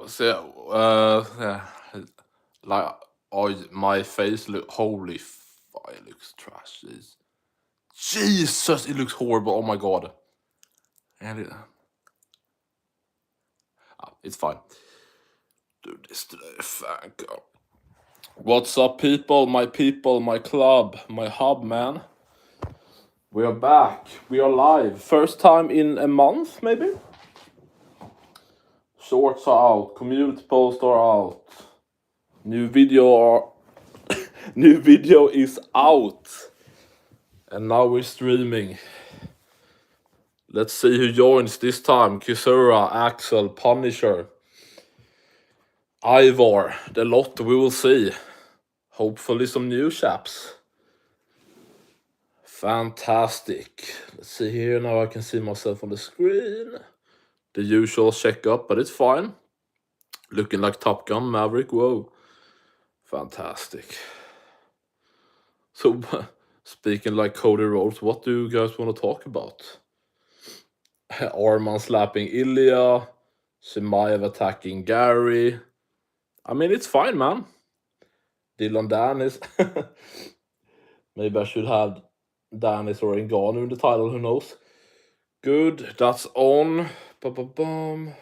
So, yeah, like, my face holy fuck, it looks trash. Jesus, it looks horrible. Oh my god. And it's fine. Do this today. Thank God. What's up, people, my club, my hub, man? We are back. We are live. First time in a month, maybe? Shorts are out. Community posts are out. New video is out. And now we're streaming. Let's see who joins this time. Kisura, Axel, Punisher, Ivar, the lot, we will see. Hopefully some new chaps. Fantastic. Let's see here, now I can see myself on the screen. The usual checkup, but it's fine. Looking like Top Gun Maverick, whoa. Fantastic. So, speaking like Cody Rhodes, what do you guys want to talk about? Arman slapping Ilya, Chimaev attacking Garry. I mean, it's fine, man. Dylan Danis. Maybe I should have Danis or Ngannou in the title, who knows? Good, that's on. Ba-ba-bum.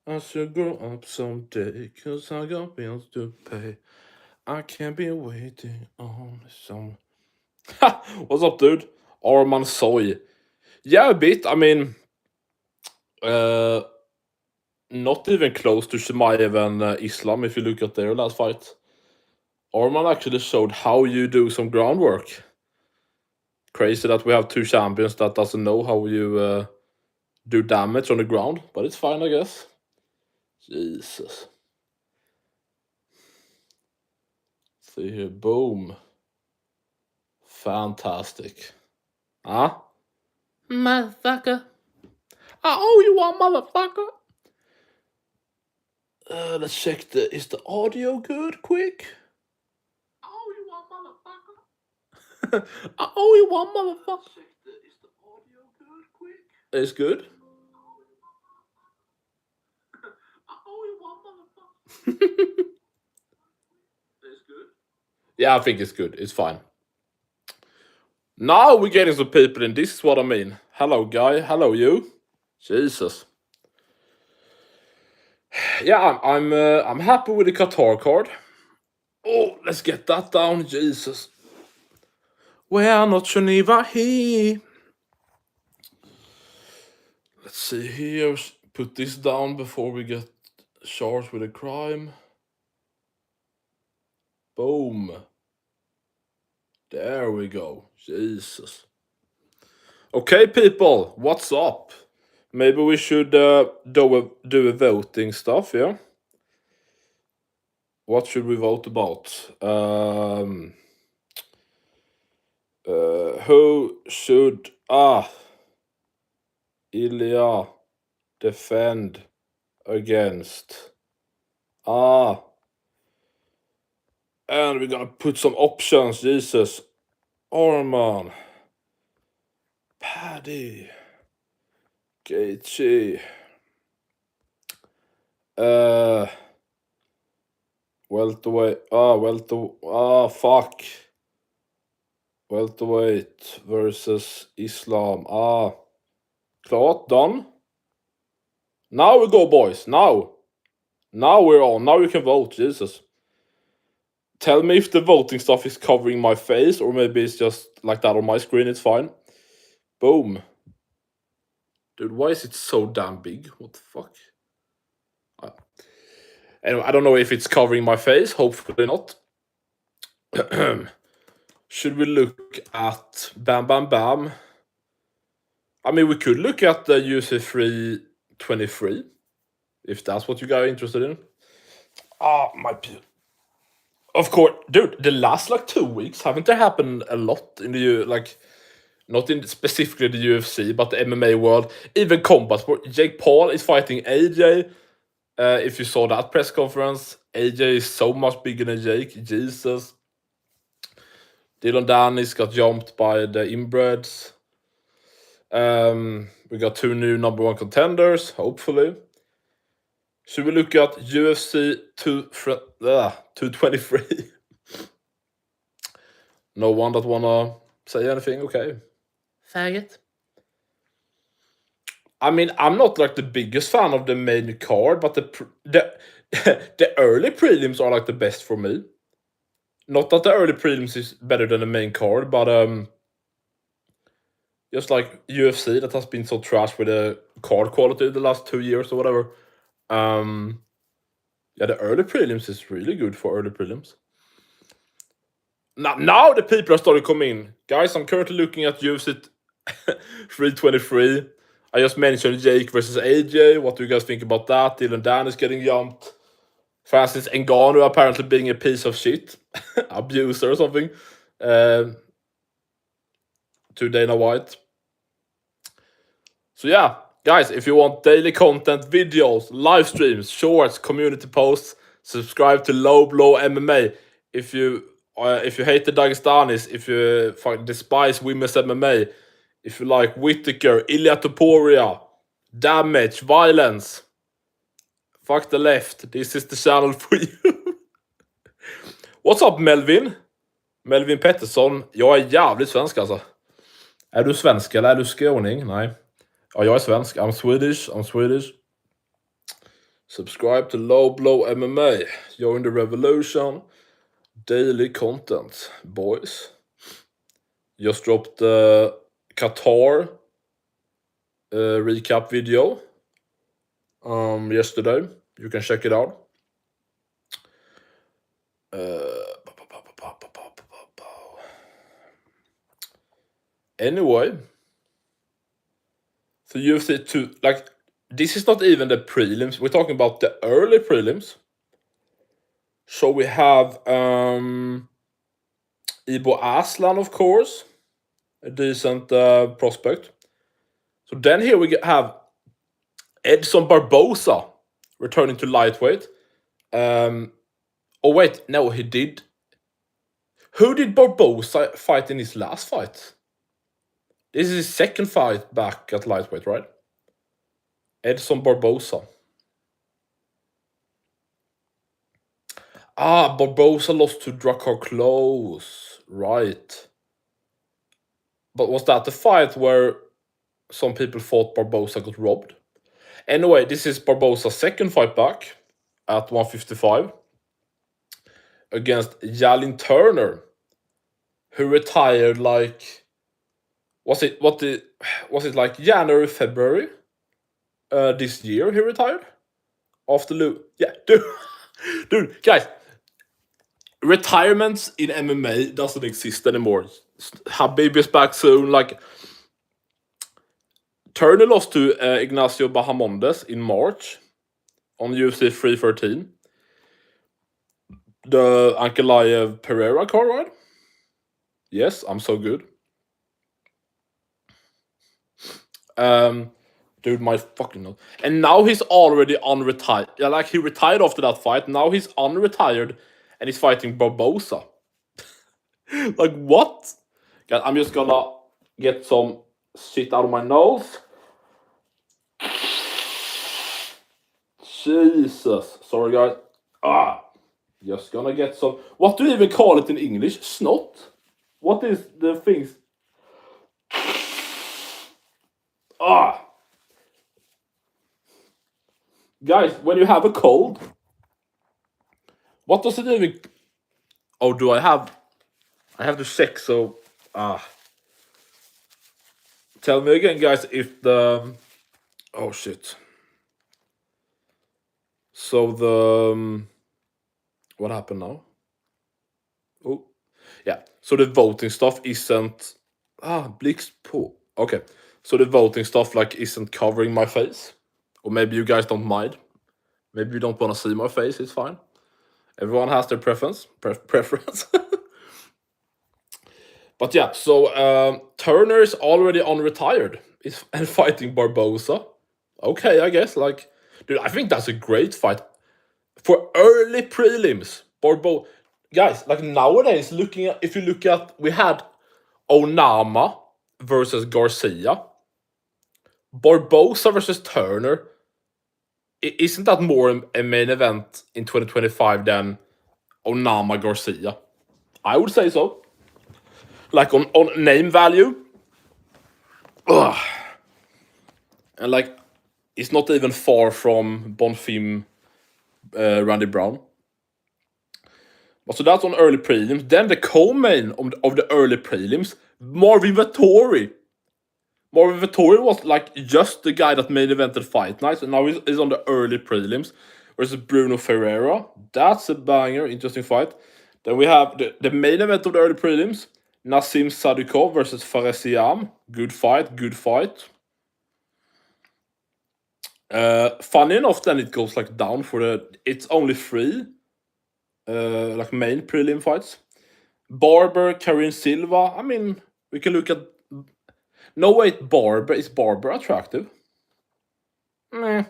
I should grow up someday, 'cause I got bills to pay. I can't be waiting on some. What's up, dude? Arman Soy. Yeah, a bit. I mean, not even close to Chimaev and Islam if you look at their last fight. Arman actually showed how you do some groundwork. Crazy that we have two champions that doesn't know how you do damage on the ground, but it's fine, I guess. Jesus. See here, boom. Fantastic. Huh? Motherfucker. I owe you one, motherfucker. Let's check is the audio good, quick? I owe you one, motherfucker. I owe you one, motherfucker. Check is the audio good, quick? It's good? I owe you one, motherfucker. It's good? Yeah, I think it's good. It's fine. Now we're getting some people in. This is what I mean. Hello, guy. Hello, you. Jesus. Yeah, I'm happy with the Qatar card. Oh, let's get that down. Jesus. We're not Geneva here. Let's see here. Put this down before we get charged with a crime. Boom. There we go. Jesus. Okay, people. What's up? Maybe we should do a voting stuff, yeah? What should we vote about? Who should Ilya defend against? And we're gonna put some options, Jesus. Arman, Paddy, Gaethje, welterweight, fuck. Welterweight versus Islam. Klart, done. Now we go, boys. Now we're on. Now you can vote, Jesus. Tell me if the voting stuff is covering my face, or maybe it's just like that on my screen. It's fine. Boom. Dude, why is it so damn big? What the fuck? Anyway, I don't know if it's covering my face. Hopefully not. Should we look at Bam Bam Bam? I mean, we could look at the UFC 323, if that's what you guys are interested in. Of course, dude, the last like 2 weeks, haven't there happened a lot in the not in specifically the UFC, but the MMA world, even combat sport. Jake Paul is fighting AJ. If you saw that press conference, AJ is so much bigger than Jake. Jesus. Dylan Danis got jumped by the inbreds. We got 2 new number 1 contenders, hopefully. Should we look at UFC 223? No one that wanna say anything? Okay. Faggot. I mean, I'm not like the biggest fan of the main card, but the early prelims are like the best for me. Not that the early prelims is better than the main card, but just like UFC that has been so trash with the card quality the last 2 years or whatever. Yeah, the early prelims is really good for early prelims. Now the people are starting to come in. Guys, I'm currently looking at UFC 323. I just mentioned Jake versus AJ. What do you guys think about that? Dylan Dan is getting jumped. Francis Ngannou apparently being a piece of shit. Abuser or something. To Dana White. So yeah, guys, if you want daily content, videos, live streams, shorts, community posts, subscribe to Low Blow MMA. If you hate the Dagestanis, if you despise women's MMA, if you like Whittaker, Ilya Topuria, damage, violence, fuck the left. This is the channel for you. What's up Melvin? Melvin Pettersson. Jag är jävligt svensk alltså. Är du svensk eller är du skåning? Nej. Ja, jag är svensk. I'm Swedish. Subscribe to Low Blow MMA. Join the revolution. Daily content, boys. Just dropped Qatar recap video yesterday. You can check it out. Anyway, so UFC 2, like, this is not even the prelims. We're talking about the early prelims. So we have Ibo Aslan, of course, a decent prospect. So then here we have Edson Barboza returning to lightweight. Oh wait, no, he did. Who did Barboza fight in his last fight? This is his second fight back at lightweight, right? Edson Barboza. Barboza lost to Drakkar Klose. Right. But was that the fight where some people thought Barboza got robbed? Anyway, this is Barboza's second fight back at 155 against Jalin Turner, who retired like... Was it like January, February this year he retired? After yeah, dude, guys, retirements in MMA doesn't exist anymore. Habib is back soon. Like, Turner lost to Ignacio Bahamondes in March on UFC 313. The Ankalaev Pereira card, right? Yes, I'm so good. Dude, my fucking nose. And now he's already unretired. Yeah, like he retired after that fight. Now he's unretired and he's fighting Barboza. Like, what? God, I'm just gonna get some shit out of my nose. Jesus. Sorry, guys. Just gonna get some... What do you even call it in English? Snot? What is the things... Guys, when you have a cold, what does it even... Oh, do I have to check, so... Tell me again, guys, if the... Oh, shit. So the... What happened now? Oh, yeah. So the voting stuff isn't... Blix på. Okay. So the voting stuff, like, isn't covering my face. Or maybe you guys don't mind. Maybe you don't want to see my face, it's fine. Everyone has their preference. But yeah, so Turner is already unretired. He's fighting Barboza. Okay, I guess. Like, dude, I think that's a great fight. For early prelims, Barboza... Guys, like nowadays, if you look at... We had Onama versus Garcia. Barbosa versus Turner. Isn't that more a main event in 2025 than Onama Garcia? I would say so. Like on name value. Ugh. And like, it's not even far from Bonfim Randy Brown. So that's on early prelims. Then the co-main of the early prelims, Marvin Vettori. Marvin Vettori was like just the guy that main evented Fight Nights, and now he's on the early prelims versus Bruno Ferreira. That's a banger, interesting fight. Then we have the main event of the early prelims, Nassim Sadikov versus Fares Siam. Good fight, good fight. Funny enough, then it goes like down for it's only 3 like main prelim fights. Barber, Karin Silva. I mean, we can look at. No, wait, Barber. Is Barber attractive? Meh.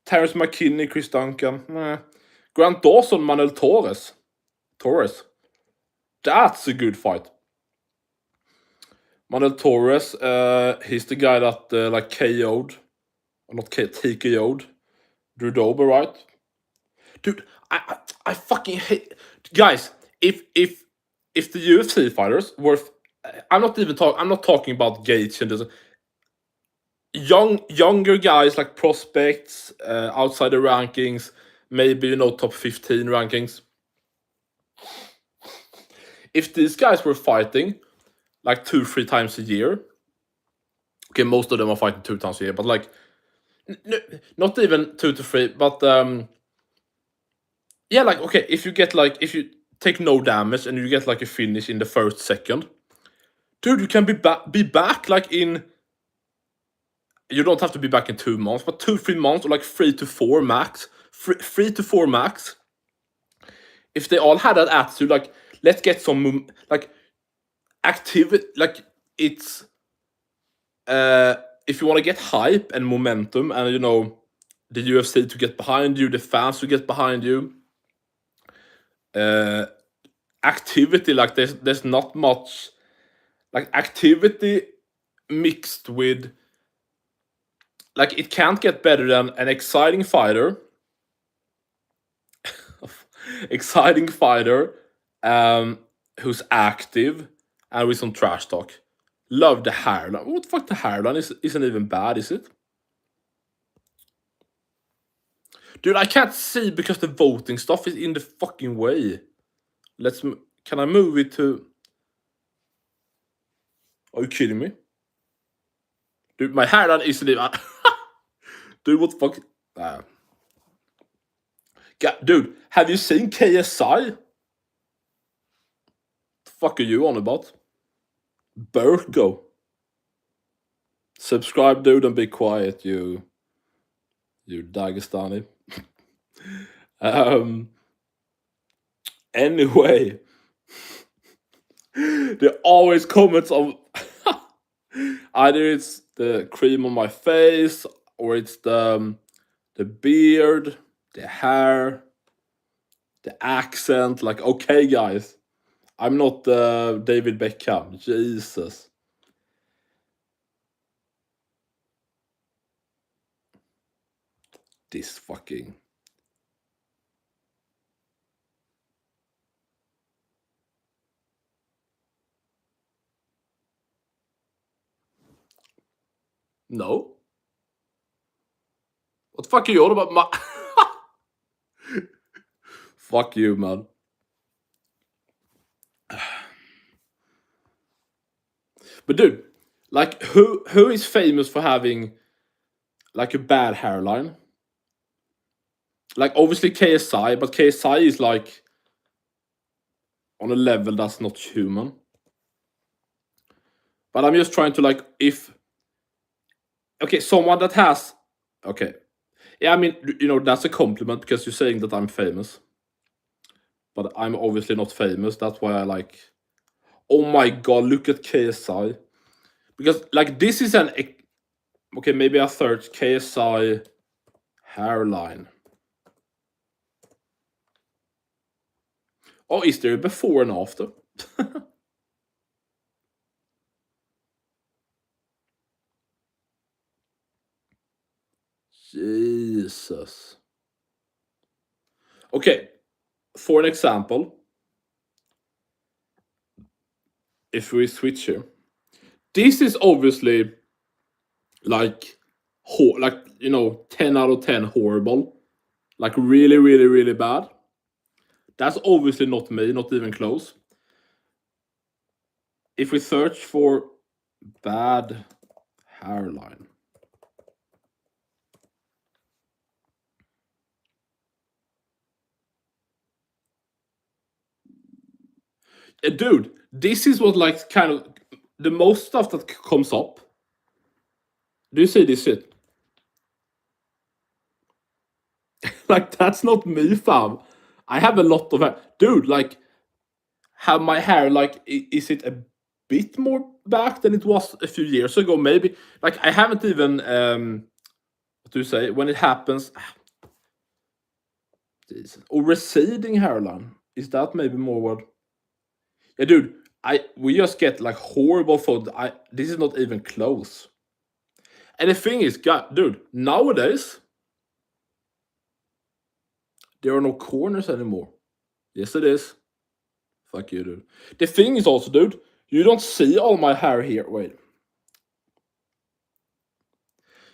Terrence McKinney, Chris Duncan. Meh. Grant Dawson, Manuel Torres. That's a good fight. Manuel Torres, he's the guy that like KO'd. Or not TKO'd. Drew Dober, right? Dude, I fucking hate. Guys, if the UFC fighters were. I'm not talking about Gates and this. Younger guys like prospects outside the rankings, maybe top 15 rankings. If these guys were fighting like 2-3 times a year, okay, most of them are fighting 2 times a year, but like not even 2 to 3, but yeah, like okay, if you take no damage and you get like a finish in the first second, dude, you can be back like in. You don't have to be back in 2 months, but 2-3 months, or like 3 to 4 max. 3 to 4 max. If they all had that attitude, like let's get some like activity, like it's if you want to get hype and momentum, and the UFC to get behind you, the fans to get behind you. Activity, like there's not much like activity mixed with. Like, it can't get better than an exciting fighter. Who's active and with some trash talk. Love the hairline. What the fuck, the hairline isn't even bad, is it? Dude, I can't see because the voting stuff is in the fucking way. Can I move it to... Are you kidding me? Dude, my hairline isn't even... Dude, what the fuck? Dude, have you seen KSI? The fuck are you on about? Burko. Subscribe, dude, and be quiet, you Dagestani. Anyway, there always comments on either it's the cream on my face or it's the beard, the hair, the accent. Like, okay, guys, I'm not David Beckham. Jesus. This fucking... No. What the fuck are you on about? Fuck you, man. But dude, like, who is famous for having like a bad hairline? Like, obviously KSI, but KSI is like on a level that's not human. But I'm just trying to like, if... Okay, someone that has... Okay. Yeah, I mean, that's a compliment because you're saying that I'm famous. But I'm obviously not famous. That's why I like... Oh my god, look at KSI. Because, like, this is an... Okay, maybe I search KSI hairline. Oh, is there a before and after? Jesus. Okay, for an example, if we switch here, this is obviously like, like, you know, 10 out of 10 horrible, like really, really, really bad. That's obviously not me, not even close. If we search for bad hairline, dude, this is what like kind of the most stuff that comes up. Do you see this shit? Like, that's not me, fam. I have a lot of hair. Dude, like, have my hair, like, is it a bit more back than it was a few years ago? Maybe. Like, I haven't even, what do you say? When it happens, Jesus. Or receding hairline. Is that maybe more what? Yeah, dude, we just get, like, horrible photos. This is not even close. And the thing is, God, dude, nowadays, there are no corners anymore. Yes, it is. Fuck you, dude. The thing is also, dude, you don't see all my hair here. Wait.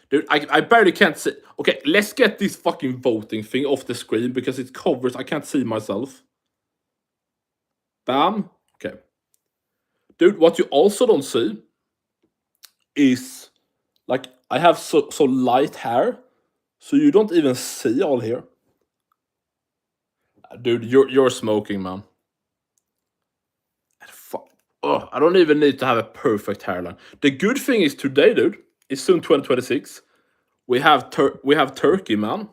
Dude, I barely can't see. Okay, let's get this fucking voting thing off the screen because it covers. I can't see myself. Bam. Okay. Dude, what you also don't see is, like, I have so light hair, so you don't even see all here. Dude, you're smoking, man. Oh, I don't even need to have a perfect hairline. The good thing is today, dude, it's soon 2026. We have Turkey, man.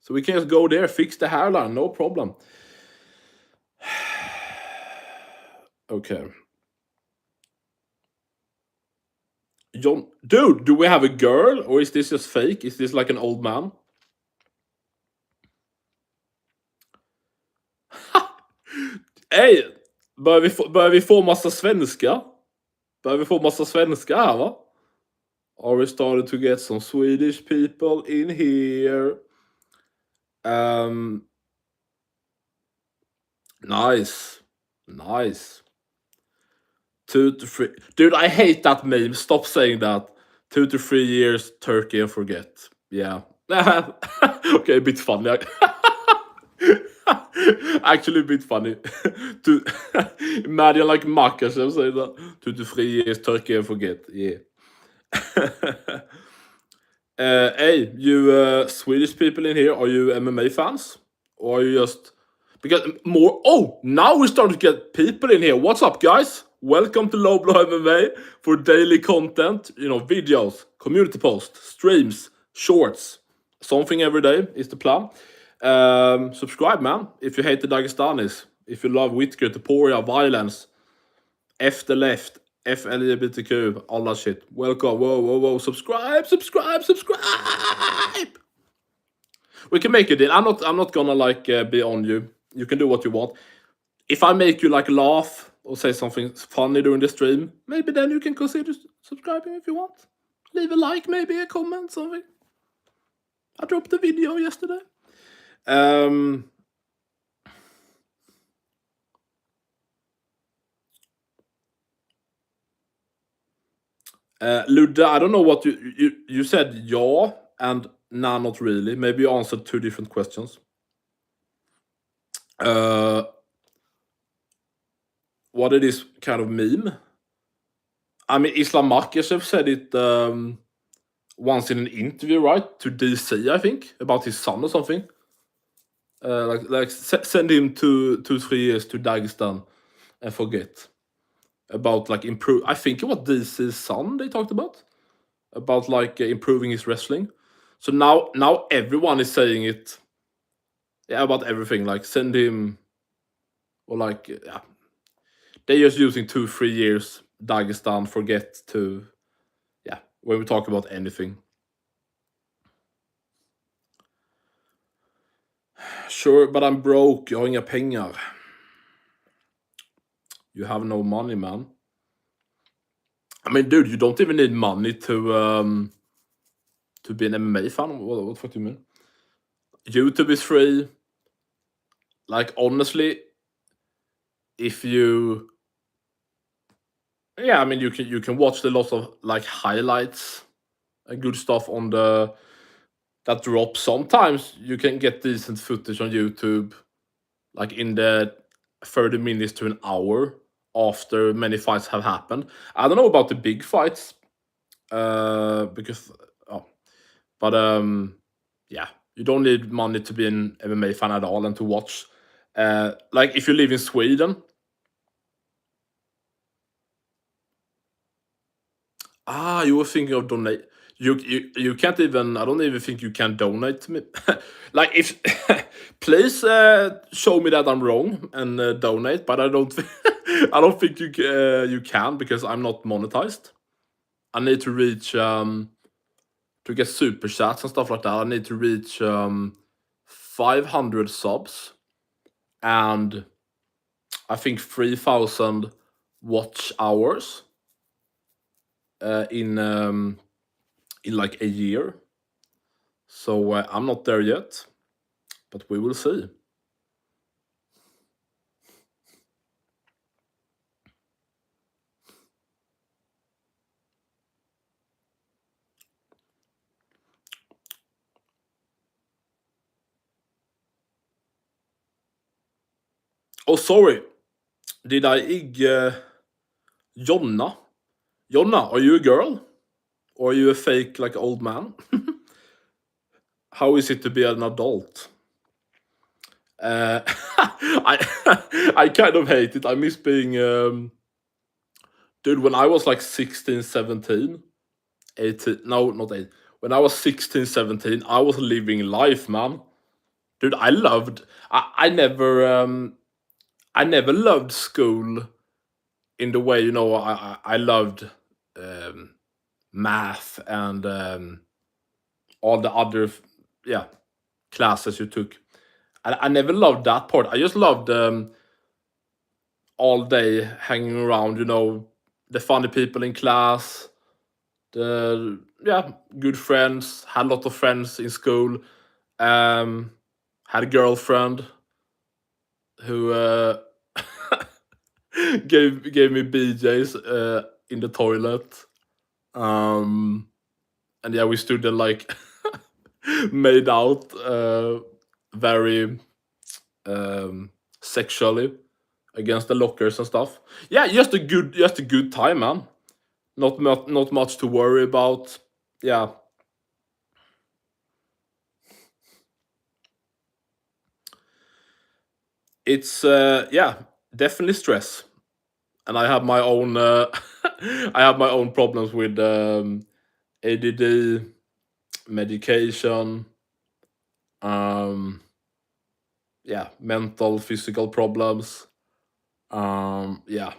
So we can just go there, fix the hairline, no problem. Okay. John, dude, do we have a girl or is this just fake? Is this like an old man? Hey, börjar vi få massa svenska? Börjar vi få massa svenska här, va? Are we starting to get some Swedish people in here? Nice. Nice. 2 to 3. Dude, I hate that meme. Stop saying that. 2 to 3 years, Turkey and forget. Yeah. Okay, a bit funny. Actually, a bit funny. To imagine like Makhachev saying that. 2 to 3 years, Turkey and forget. Yeah. Hey, you Swedish people in here, are you MMA fans? Or are you just... Because more... Oh, now we start to get people in here. What's up, guys? Welcome to Low Blow MMA for daily content. You know, videos, community posts, streams, shorts. Something every day is the plan. Subscribe, man, if you hate the Dagestanis. If you love Whitaker, Topuria, violence, F the left, F LGBTQ, all that shit. Welcome. Whoa. Subscribe. We can make a deal. I'm not gonna like be on you. You can do what you want. If I make you like laugh or say something funny during the stream, maybe then you can consider subscribing if you want. Leave a like, maybe a comment, something. I dropped the video yesterday. Ludde, I don't know what you said. Ja and nah, not really. Maybe you answered 2 different questions. What it is kind of meme? I mean, Islam Makhachev said it once in an interview, right, to DC, I think, about his son or something. Like send him 2-3 years to Dagestan and forget about like improve. I think it was DC's son they talked about like improving his wrestling. So now everyone is saying it. Yeah, about everything. Like send him, or like yeah, they're just using 2-3 years Dagestan forget to, yeah, when we talk about anything. Sure, but I'm broke. Jag har inga pengar. You have no money, man. I mean, dude, you don't even need money to to be an MMA fan. What the fuck do you mean? YouTube is free. Like, honestly, if you, yeah, I mean, you can watch a lot of like highlights and good stuff on the that drop. Sometimes you can get decent footage on YouTube, like in the 30 minutes to an hour after many fights have happened. I don't know about the big fights, because, oh, but yeah, you don't need money to be an MMA fan at all and to watch. Like if you live in Sweden, you were thinking of donate. You can't even. I don't even think you can donate to me. Like if, please show me that I'm wrong and donate. But I don't. I don't think you can because I'm not monetized. I need to reach to get super chats and stuff like that. I need to reach 500 subs and I think 3,000 watch hours in like a year. So I'm not there yet, but we will see. Oh, sorry. Did I Jonna? Jonna, are you a girl? Or are you a fake, like, old man? How is it to be an adult? I kind of hate it. I miss being dude, when I was like 16, 17, 18, no, not 8. When I was 16, 17, I was living life, man. Dude, I never loved school in the way, I loved math and all the other, yeah, classes you took. I never loved that part. I just loved all day hanging around, the funny people in class, the, yeah, good friends. Had a lot of friends in school. Had a girlfriend who gave me BJ's in the toilet. And yeah, we stood there like made out very sexually against the lockers and stuff. Yeah, just a good time, man. Not much to worry about. Yeah. It's yeah, definitely stress. And I have my own I have my own problems with ADD, medication, um yeah, mental, physical problems. Yeah,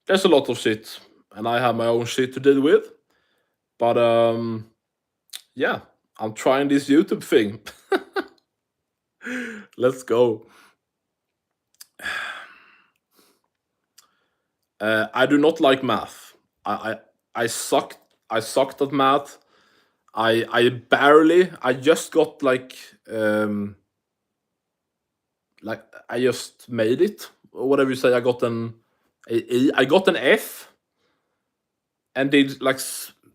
there's a lot of shit, and I have my own shit to deal with. But yeah, I'm trying this YouTube thing. Let's go. I do not like math. I sucked. I sucked at math. I just got like I just made it, or whatever you say. I got an I got an F and did like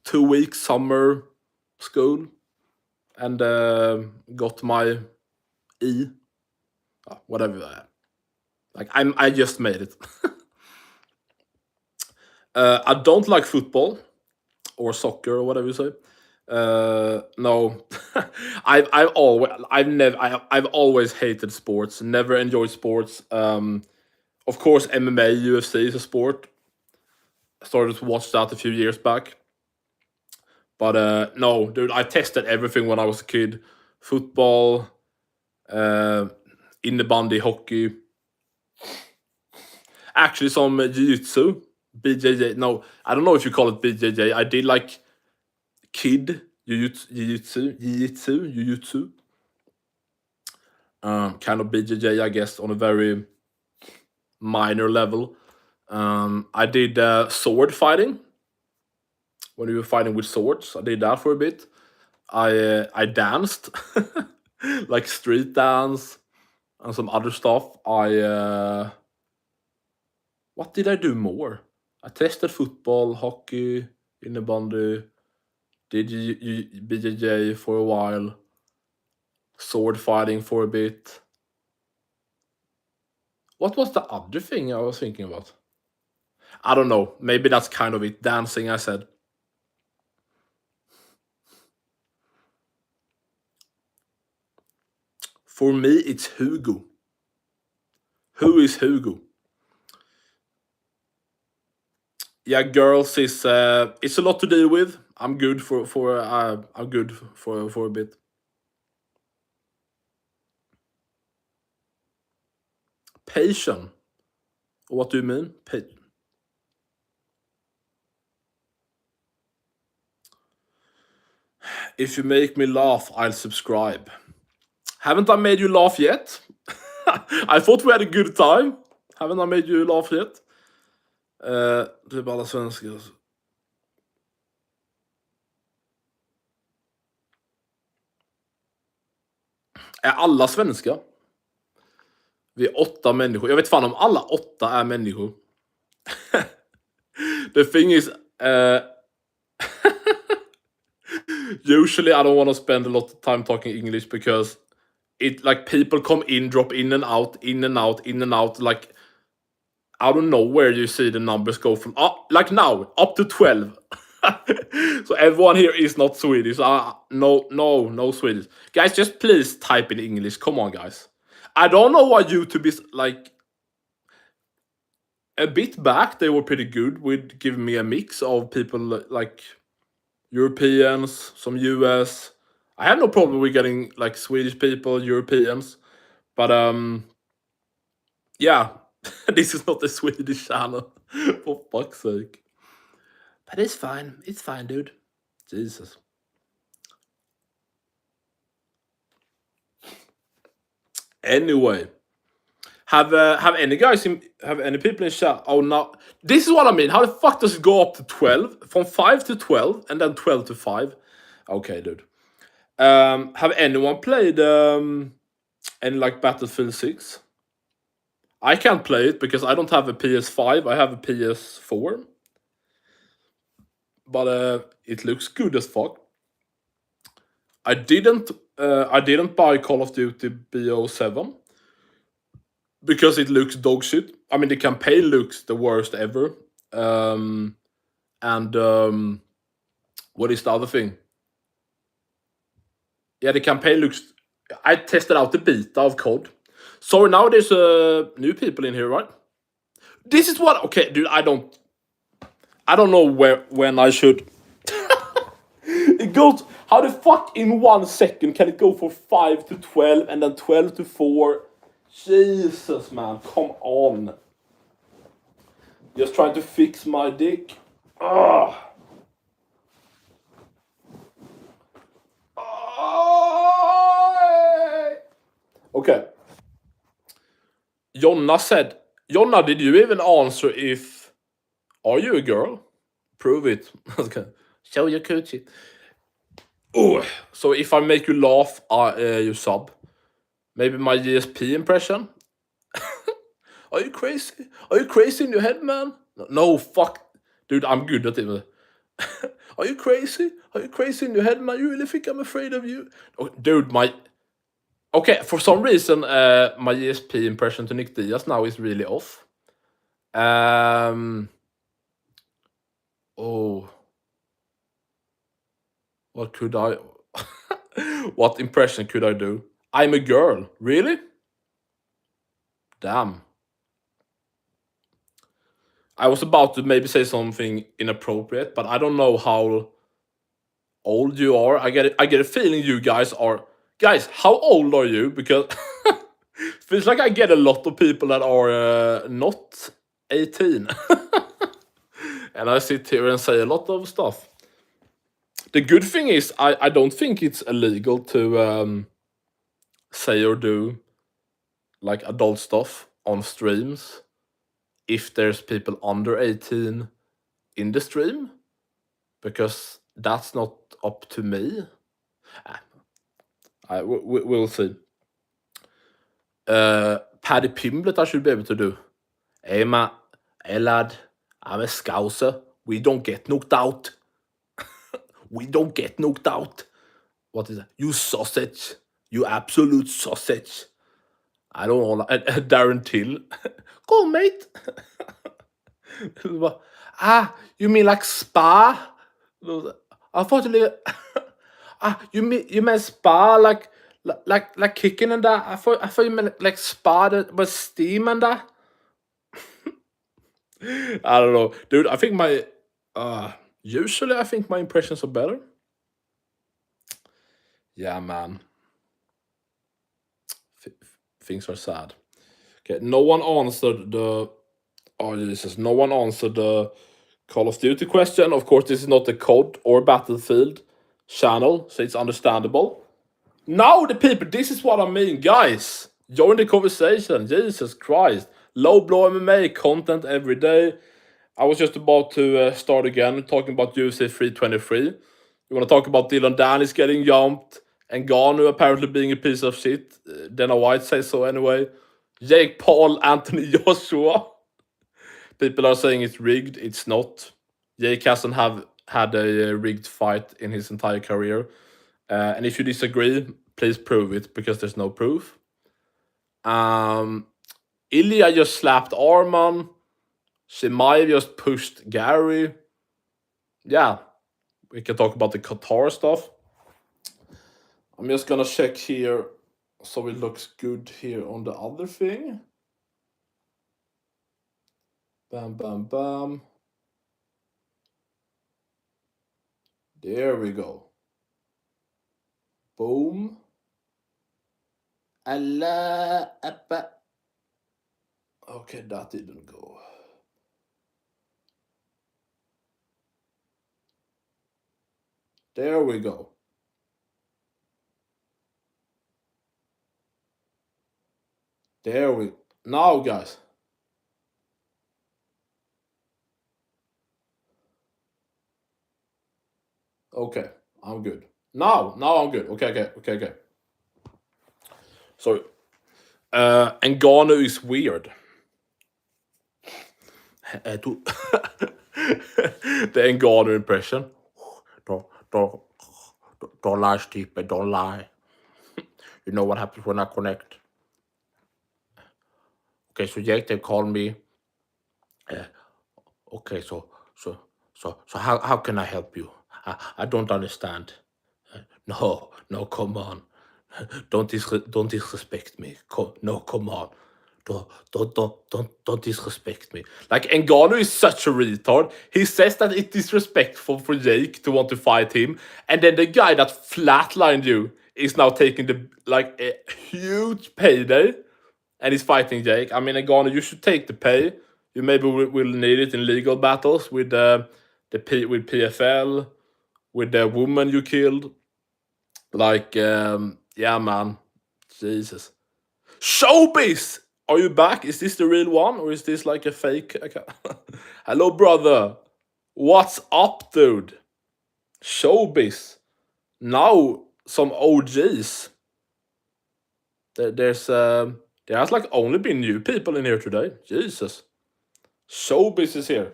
2 weeks summer school and got my E. Whatever. Like I just made it. I don't like football or soccer or whatever you say. No, I've always hated sports. Never enjoyed sports. Of course, MMA, UFC is a sport. I started to watch that a few years back. But no, dude, I tested everything when I was a kid. Football, uh, innebandy, hockey. Actually, some jiu-jitsu, BJJ. No, I don't know if you call it BJJ. I did like kid jiu-jitsu. Kind of BJJ, I guess, on a very minor level. I did sword fighting when we were fighting with swords. I did that for a bit. I danced, like street dance and some other stuff. What did I do more? I tested football, hockey, innebandy, did BJJ for a while, sword fighting for a bit. What was the other thing I was thinking about? I don't know. Maybe that's kind of it. Dancing, I said. For me, it's Hugo. Who is Hugo? Yeah, girls is it's a lot to deal with. I'm good for a bit. Patient. What do you mean? If you make me laugh, I'll subscribe. Haven't I made you laugh yet? I thought we had a good time. Haven't I made you laugh yet? Typ alla svenskar. Är alla svenska? Vi är 8 människor. Jag vet fan om alla 8 är människor. The thing is, usually I don't want to spend a lot of time talking English because it like people come in, drop in and out, in and out, in and out. Like out of nowhere, you see the numbers go from like now up to 12. So everyone here is not Swedish. No Swedish. Guys, just please type in English. Come on, guys. I don't know why YouTube is like. A bit back, they were pretty good with giving me a mix of people like Europeans, some US. I have no problem with getting like Swedish people, Europeans, but yeah, this is not a Swedish channel, for fuck's sake. But it's fine, dude. Jesus. Anyway, have any guys have any people in chat? Oh no, this is what I mean. How the fuck does it go up to 12 from 5 to 12 and then 12 to 5? Okay, dude. Have anyone played any like Battlefield 6? I can't play it because I don't have a PS5. I have a PS4, but it looks good as fuck. I didn't buy Call of Duty BO7 because it looks dog shit. I mean, the campaign looks the worst ever. And what is the other thing? Yeah, the campaign looks. I tested out the beta of COD. So now there's new people in here, right? This is what. Okay, dude, I don't know when I should. It goes. How the fuck in 1 second can it go from 5 to 12 and then 12 to 4? Jesus, man, come on. Just trying to fix my dick. Ugh. Okay. Jonna said, Jonna, did you even answer if, are you a girl? Prove it. Okay. Show your coochie. Oh, so if I make you laugh, you sub. Maybe my GSP impression? Are you crazy? Are you crazy in your head, man? No, fuck. Dude, I'm good at it. Are you crazy? Are you crazy in your head, man? You really think I'm afraid of you? Oh, dude, okay, for some reason, my ESP impression to Nick Diaz now is really off. Oh. What could I... What impression could I do? I'm a girl. Really? Damn. I was about to maybe say something inappropriate, but I don't know how old you are. I get a feeling you guys are... Guys, how old are you? Because feels like I get a lot of people that are not 18. And I sit here and say a lot of stuff. The good thing is I don't think it's illegal to say or do like adult stuff on streams if there's people under 18 in the stream, because that's not up to me. We'll see. Paddy Pimblett, I should be able to do. Hey, lad, I'm a Scouser. We don't get knocked out. We don't get knocked out. What is that? You sausage. You absolute sausage. I don't know. Darren Till. Go, mate. You mean like spa? I thought you meant spa like kicking and that. I thought you meant like spa that was steam and that. I don't know, dude. I think my usually I think my impressions are better. Yeah, man. Things are sad. Okay, no one answered the. Oh Jesus! No one answered the Call of Duty question. Of course, this is not the COD or Battlefield channel, so it's understandable. Now the people, this is what I mean, guys. Join the conversation. Jesus Christ. Low blow MMA content every day. I was just about to start again talking about UFC 323. You want to talk about Dylan Danis getting jumped and Garner apparently being a piece of shit. Dana White says so anyway. Jake Paul, Anthony Joshua. People are saying it's rigged. It's not. Jake hasn't had a rigged fight in his entire career. And if you disagree, please prove it because there's no proof. Ilya just slapped Arman. Chimaev just pushed Garry. Yeah, we can talk about the Qatar stuff. I'm just gonna check here so it looks good here on the other thing. Bam, bam, bam. There we go. Boom. Allah. Okay, that didn't go. There we go. Now, guys. Okay, I'm good. Now I'm good. Okay. Sorry. Ngannou is weird. The Ngannou impression. Don't lie, stupid. Don't lie. You know what happens when I connect. Okay, so Jake, they call me. Okay, so how can I help you? I don't understand. No, come on. Don't disrespect me. Come on. Don't disrespect me. Like, Ngannou is such a retard. He says that it's disrespectful for Jake to want to fight him, and then the guy that flatlined you is now taking a huge payday, and he's fighting Jake. I mean, Ngannou, you should take the pay. You maybe will need it in legal battles with with PFL, with the woman you killed. Like, yeah, man. Jesus. Showbiz! Are you back? Is this the real one? Or is this like a fake account? Hello, brother. What's up, dude? Showbiz. Now, some OGs. There has like only been new people in here today. Jesus. Showbiz is here.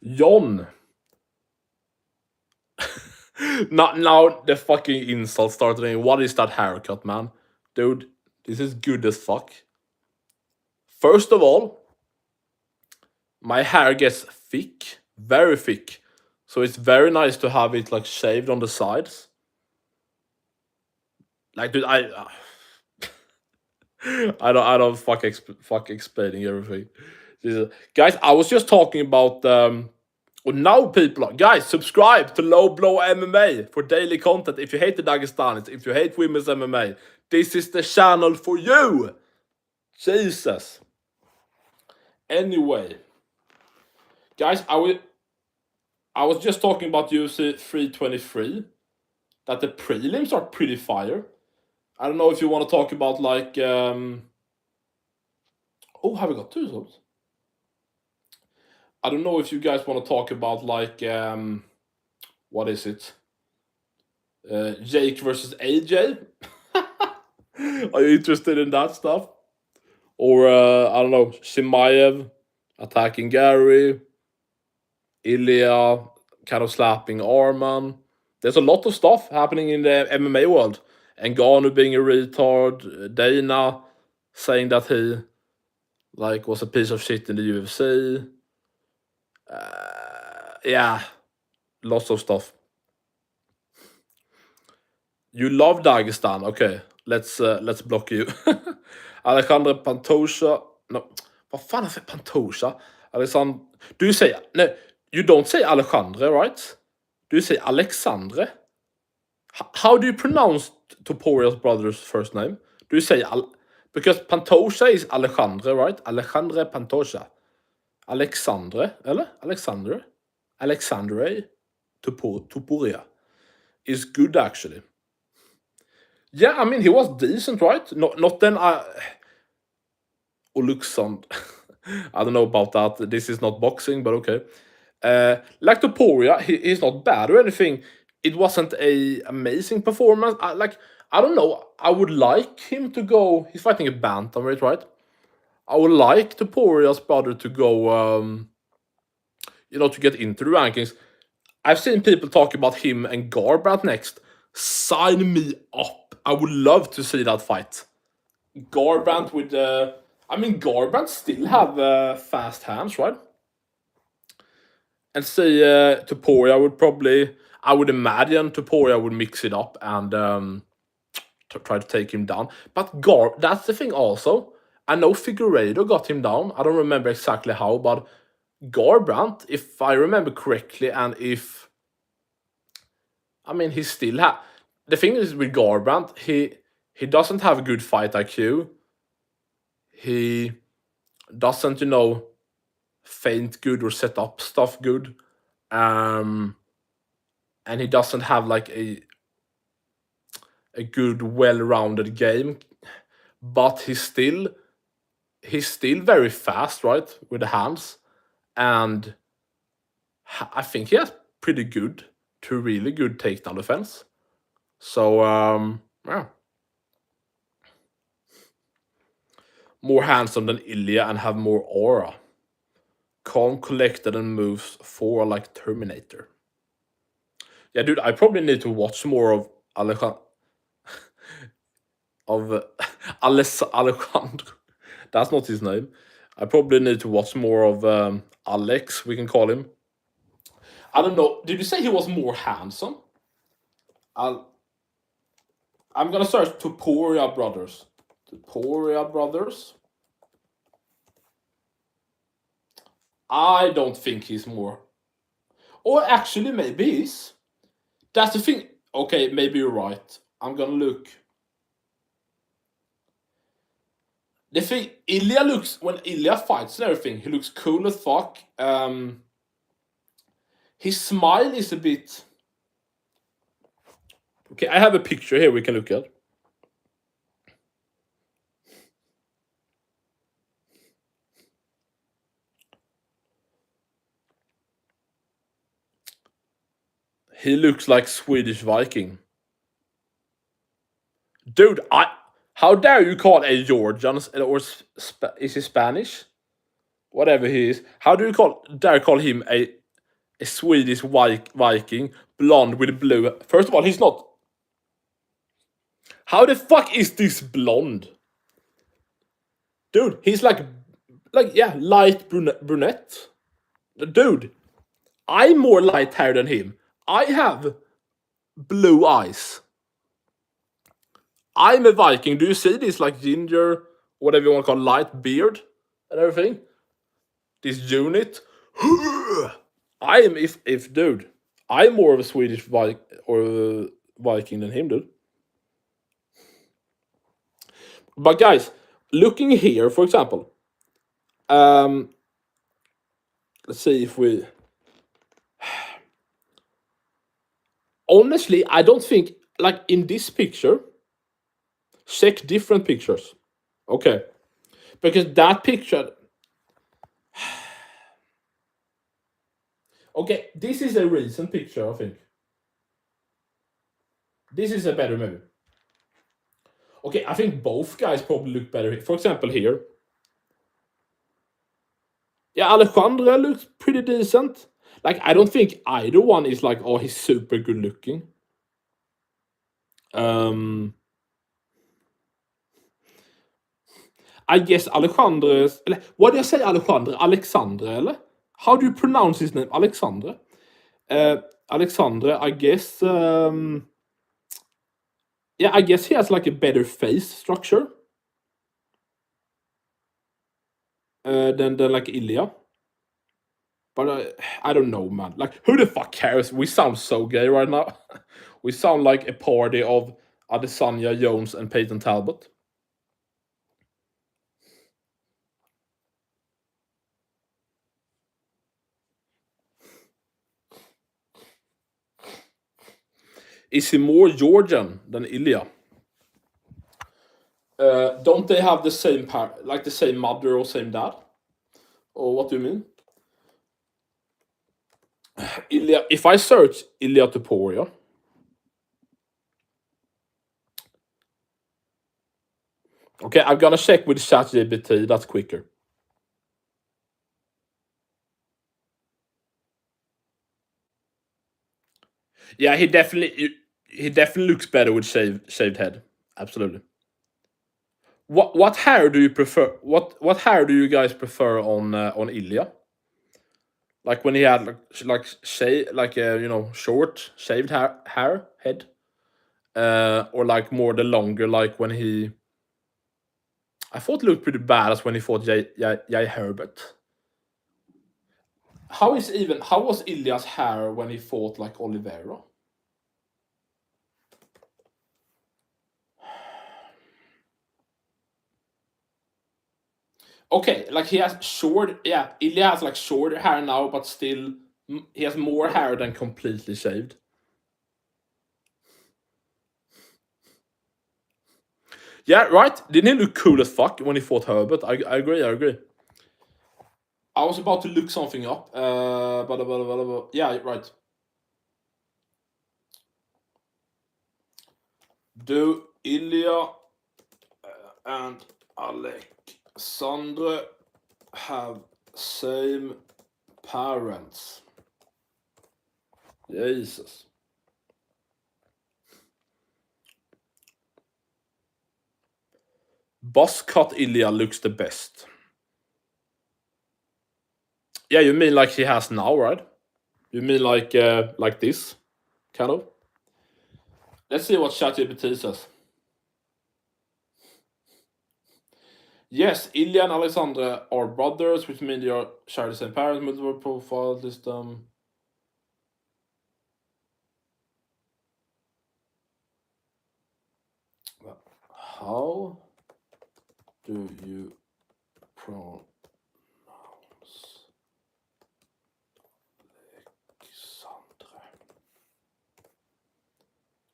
John. Now the fucking insult started. What is that haircut, man? Dude, this is good as fuck. First of all, my hair gets thick, very thick. So it's very nice to have it like shaved on the sides. Like, dude, I don't fuck explaining everything. Guys, I was just talking about now people guys, subscribe to Low Blow MMA for daily content. If you hate the Dagestanis, if you hate women's MMA, this is the channel for you. Jesus. Anyway, guys, I was just talking about UFC 323, that the prelims are pretty fire. I don't know if you want to talk about like oh, have we got two subs? I don't know if you guys want to talk about like what is it? Jake versus AJ. Are you interested in that stuff? Or I don't know, Chimaev attacking Garry, Ilya kind of slapping Arman. There's a lot of stuff happening in the MMA world. And Ngannou being a retard, Dana saying that he like was a piece of shit in the UFC. Yeah, lots of stuff. You love Dagestan. Okay, let's block you. Alexandre Pantoja. No, vad fan är Pantoja? Alexandre. Do you say no? You don't say Alexandre, right? Do you say Alexandre? How do you pronounce Topuria's brother's first name? Do you say because Pantoja is Alexandre, right? Alexandre Pantoja. Alexandre, eller? Alexandre Topuria is good actually. Yeah, I mean he was decent, right? Not then Oluxand. I don't know about that. This is not boxing, but okay. Like Topuria, he's not bad or anything. It wasn't a amazing performance. I don't know. I would like him to go. He's fighting a bantamweight, right? I would like Topuria's brother to go. To get into the rankings. I've seen people talk about him and Garbrandt next. Sign me up. I would love to see that fight. Garbrandt with Garbrandt still have fast hands, right? And see, Topuria would probably, I would imagine Topuria would mix it up and try to take him down. But that's the thing also. I know Figueiredo got him down. I don't remember exactly how, but Garbrandt, if I remember correctly, and if he still have. The thing is with Garbrandt, he doesn't have a good fight IQ. He doesn't, feint good or set up stuff good. And he doesn't have like a good, well-rounded game. But he's still very fast, right? With the hands. And I think he has pretty good to really good takedown defense. So, yeah. More handsome than Ilya and have more aura. Calm, collected, and moves forward like Terminator. Yeah, dude, I probably need to watch more of Alejandro. Alejandro. That's not his name. I probably need to watch more of Alex, we can call him. I don't know. Did you say he was more handsome? I'm gonna search Topuria brothers. Topuria brothers. I don't think he's more. Or actually, maybe he's. That's the thing. Okay, maybe you're right. I'm gonna look. The thing, Ilya looks, when Ilya fights and everything, he looks cool as fuck. His smile is a bit. Okay, I have a picture here we can look at. He looks like Swedish Viking. Dude, how dare you call a Georgian, or is he Spanish? Whatever he is. How do you dare call him a Swedish Viking, blonde with blue? First of all, he's not. How the fuck is this blonde? Dude, he's like light brunette. Dude, I'm more light hair than him. I have blue eyes. I'm a Viking. Do you see this like ginger, whatever you want to call light beard and everything? This unit. I am if dude. I'm more of a Swedish Viking than him, dude. But guys, looking here, for example, let's see if we. Honestly, I don't think like in this picture. Check different pictures. Okay. Because that picture. Okay, this is a recent picture, I think. This is a better movie. Okay, I think both guys probably look better. For example, here. Yeah, Alejandro looks pretty decent. Like, I don't think either one is like, oh, he's super good looking. I guess Alejandro's... What did I say, Alejandro? Alexandre, eller? How do you pronounce his name? Alexandre? Alexandre, I guess... yeah, I guess he has like a better face structure than like Ilya. But I don't know, man. Like, who the fuck cares? We sound so gay right now. We sound like a party of Adesanya, Jones, and Peyton Talbot. Is he more Georgian than Ilya? Don't they have the same like the same mother or same dad? Or what do you mean? Ilya. If I search Ilya Topuria, okay, I'm gonna check with ChatGPT. That's quicker. Yeah, he definitely looks better with shaved head. Absolutely. What hair do you prefer? What hair do you guys prefer on Ilya? Like when he had like short shaved hair head, or like more the longer, like when he. I thought it looked pretty badass when he fought Jai Herbert. How was Ilya's hair when he fought like Oliveira? Okay, like he has short. Yeah, Ilya has like shorter hair now, but still he has more hair than completely shaved. Yeah, right. Didn't he look cool as fuck when he fought Herbert? I agree. I agree. I was about to look something up. Yeah, right. Do Ilya and Alexandre have same parents? Jesus. Boss cut Ilya looks the best. Yeah, you mean like he has now, right? You mean like this, kind of? Let's see what ChatGPT says. Yes, Ilya and Alexandre are brothers, which means they are share the same parents, multiple profile system. How do you pronounce Alexandre?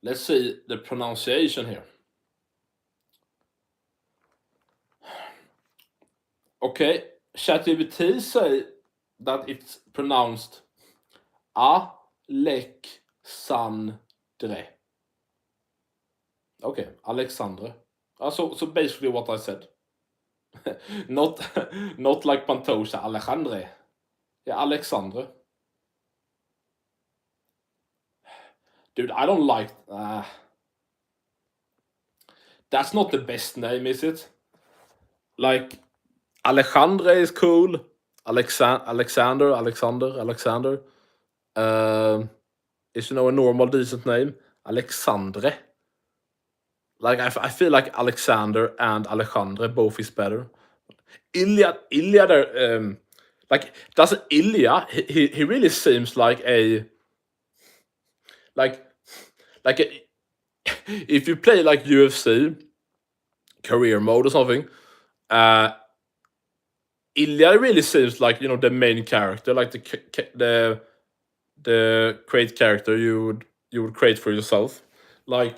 Let's see the pronunciation here. Okay, ChatGPT say that it's pronounced Alexandre. Okay, Alexandre. So basically what I said. not like Pantoja, Alejandre. Yeah, Alexandre. Dude, I don't like. That's not the best name, is it? Like, Alejandre is cool. Alexander. Is a normal decent name. Alexandre. Like I feel like Alexander and Alejandre both is better. Ilya, like does Ilya? He really seems like a like a, if you play like UFC career mode or something. Ilya really seems like the main character, like the great character you would create for yourself, like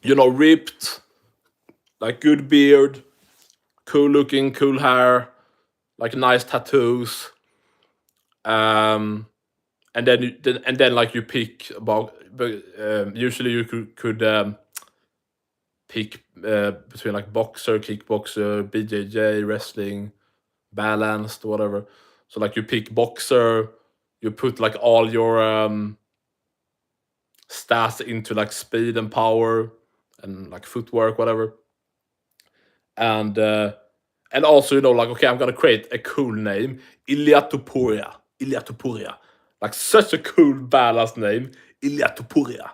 ripped, like good beard, cool looking, cool hair, like nice tattoos, And then like you pick about, usually you could pick between like boxer, kickboxer, BJJ, wrestling, balanced, whatever. So like you pick boxer, you put like all your stats into like speed and power and like footwork, whatever. And also, like, okay, I'm gonna create a cool name, Topuria. Like such a cool badass name, Topuria.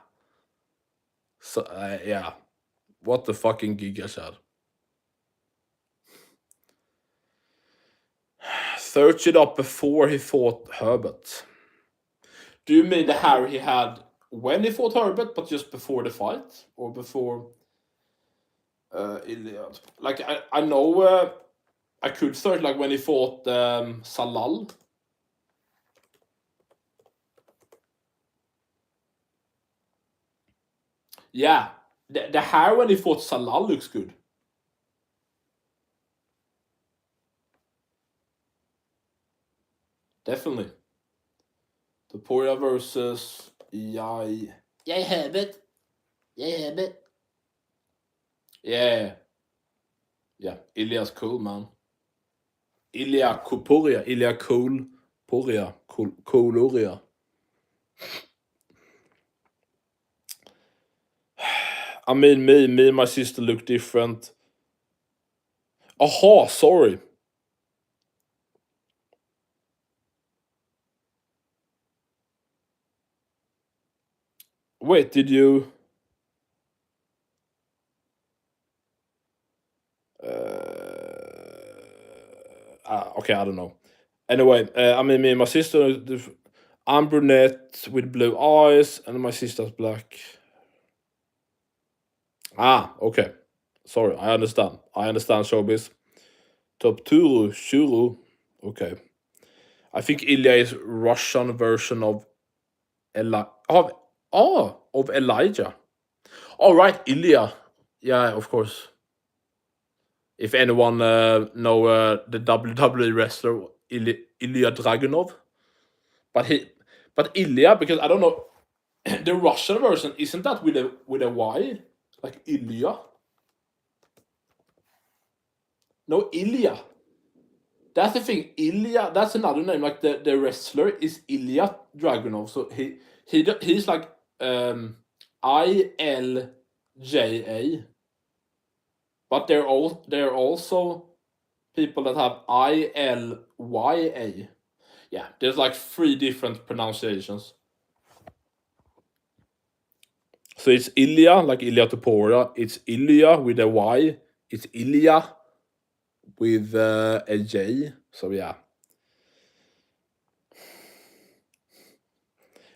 So yeah, what the fucking giga shad. Search it up before he fought Herbert. Do you mean the hair he had when he fought Herbert, but just before the fight, or before Iliad? Like I know I could search like when he fought Salal. Yeah, the hair when he fought Salal looks good. Definitely. Topuria versus Yai. Yai Herbert. Yeah. Yeah. Ilya's cool, man. Ilya Kupuria. Ilya Cool Puria. Cooluria. I mean, me and my sister look different. Aha, sorry. Wait, did you? Okay, I don't know. Anyway, I mean, me and my sister, I'm brunette with blue eyes, and my sister's black. Ah, okay. Sorry, I understand. I understand showbiz. Topturu, Shuru. Okay. I think Ilya is Russian version of of Elijah. All right, Ilya. Yeah, of course. If anyone know the WWE wrestler Ilya Dragunov, but Ilya, because I don't know, the Russian version isn't that with a Y, like Ilya? No, Ilya. That's the thing. Ilya. That's another name. Like the wrestler is Ilya Dragunov. So he's like ILJA, but there are also people that have ILYA. Yeah, there's like 3 different pronunciations. So it's Ilya, like Ilya Topuria. It's Ilya with a Y. It's Ilya with a J. So yeah.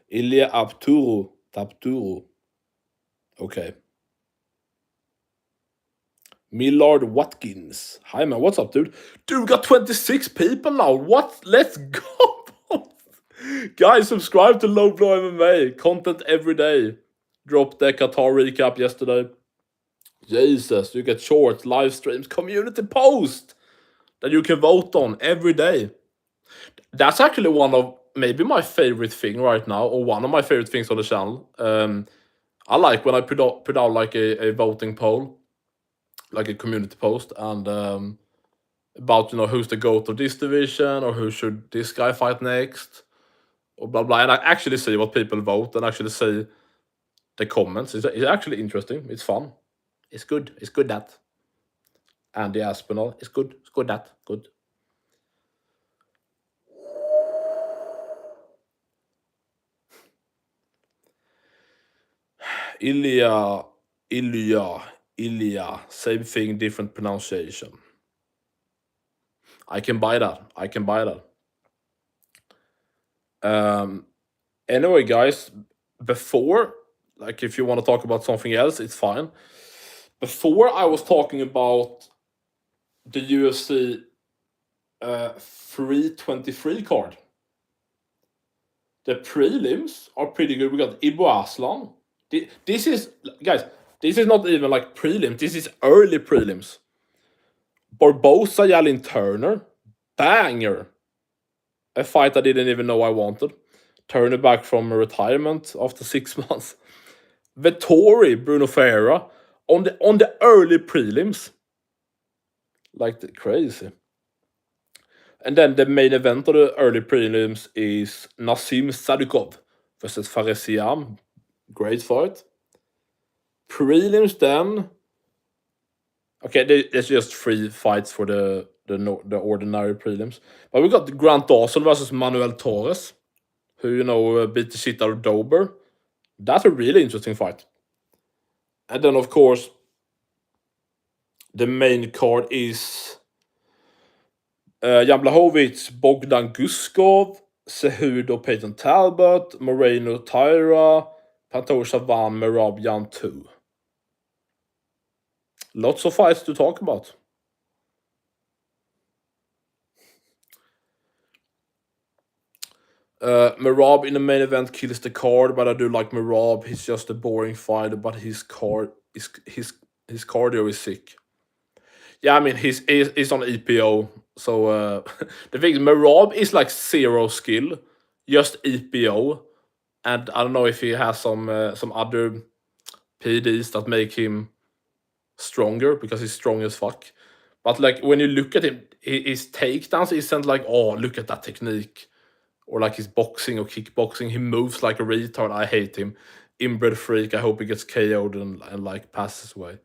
Ilya Tapturu. Okay. Millard Watkins. Hi man, what's up, dude? Dude, we got 26 people now. What? Let's go. Guys, subscribe to Low Blow MMA. Content every day. Dropped the Qatar recap yesterday. Jesus, you get shorts, live streams, community post that you can vote on every day. That's actually one of maybe my favorite thing right now, or one of my favorite things on the channel. I like when I put out like a voting poll, like a community post, and about who's the GOAT of this division, or who should this guy fight next, or blah blah. And I actually see what people vote, and actually see the comments. It's actually interesting. It's fun. It's good. It's good that. And the Aspinall. It's good. It's good that. Good. Ilya. Same thing, different pronunciation. I can buy that. Anyway, guys, before, like, if you want to talk about something else, it's fine. Before, I was talking about the UFC 323 card. The prelims are pretty good. We got Ibu Aslan. This is, guys, this is not even like prelims. This is early prelims. Barbosa, Yalin Turner. Banger. A fight I didn't even know I wanted. Turning back from retirement after 6 months. Vettori, Bruno Ferreira, on the early prelims. Like the crazy. And then the main event of the early prelims is Nassim Sadikov versus Faresiam. Great fight. Prelims then. Okay, there's just 3 fights for the ordinary prelims. But we got Grant Dawson versus Manuel Torres, who beat the shit out of Dober. That's a really interesting fight. And then of course the main card is Jan Blachowicz, Bogdan Guskov, Cejudo, Peyton Talbot, Moreno Tyra, Pantoja Shavan, Merab Jan 2. Lots of fights to talk about. Merab in the main event kills the card, but I do like Merab. He's just a boring fighter, but his cardio is sick. Yeah, I mean he's on EPO, so the thing is Merab is like 0 skill, just EPO, and I don't know if he has some other PDs that make him stronger because he's strong as fuck. But like when you look at him, his takedowns isn't like, oh, look at that technique, or like his boxing or kickboxing. He moves like a retard. I hate him. Inbred freak. I hope he gets KO'd and like passes away.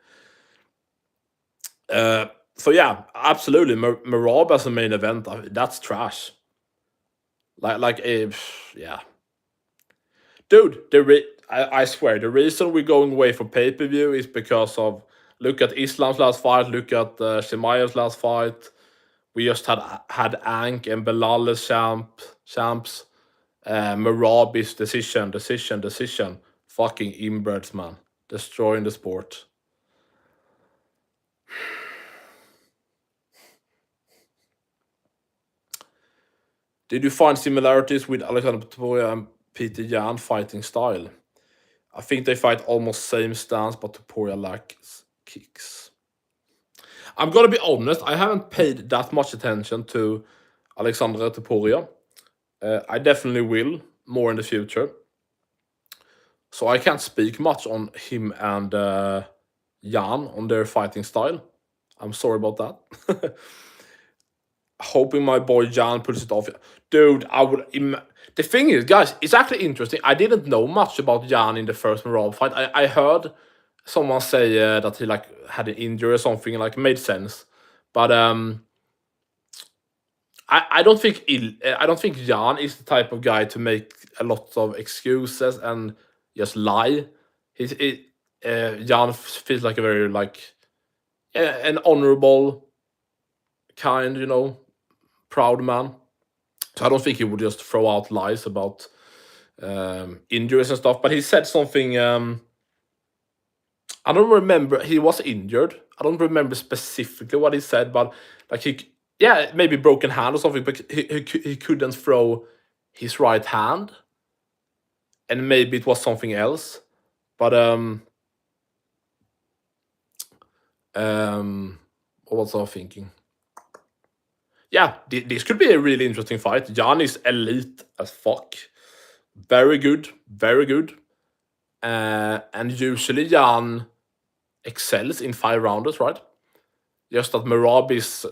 So yeah, absolutely. Merab as a main event, that's trash. Yeah, dude. I swear, the reason we're going away from pay-per-view is because of, look at Islam's last fight, look at Chimaev's last fight. We just had Ank and Belal as champs. Merab is decision. Fucking inbreds, man. Destroying the sport. Did you find similarities with Alexander Topuria and Peter Yan fighting style? I think they fight almost same stance, but Topuria lacks kicks. I'm gonna be honest, I haven't paid that much attention to Alexander Topuria. I definitely will more in the future. So I can't speak much on him and Jan on their fighting style. I'm sorry about that. Hoping my boy Jan puts it off. Dude, I would. The thing is, guys, it's actually interesting. I didn't know much about Jan in the first Merab fight. I heard someone say that he like had an injury or something, like made sense. But I don't think Jan is the type of guy to make a lot of excuses and just lie. Jan feels like a very an honorable, kind, proud man. So I don't think he would just throw out lies about injuries and stuff. But he said something. I don't remember. He was injured. I don't remember specifically what he said, but like maybe broken hand or something. But he couldn't throw his right hand, and maybe it was something else. But what was I thinking? Yeah, this could be a really interesting fight. Jan is elite as fuck. Very good, very good. And usually Jan excels in 5 rounders, right? Just that Merab is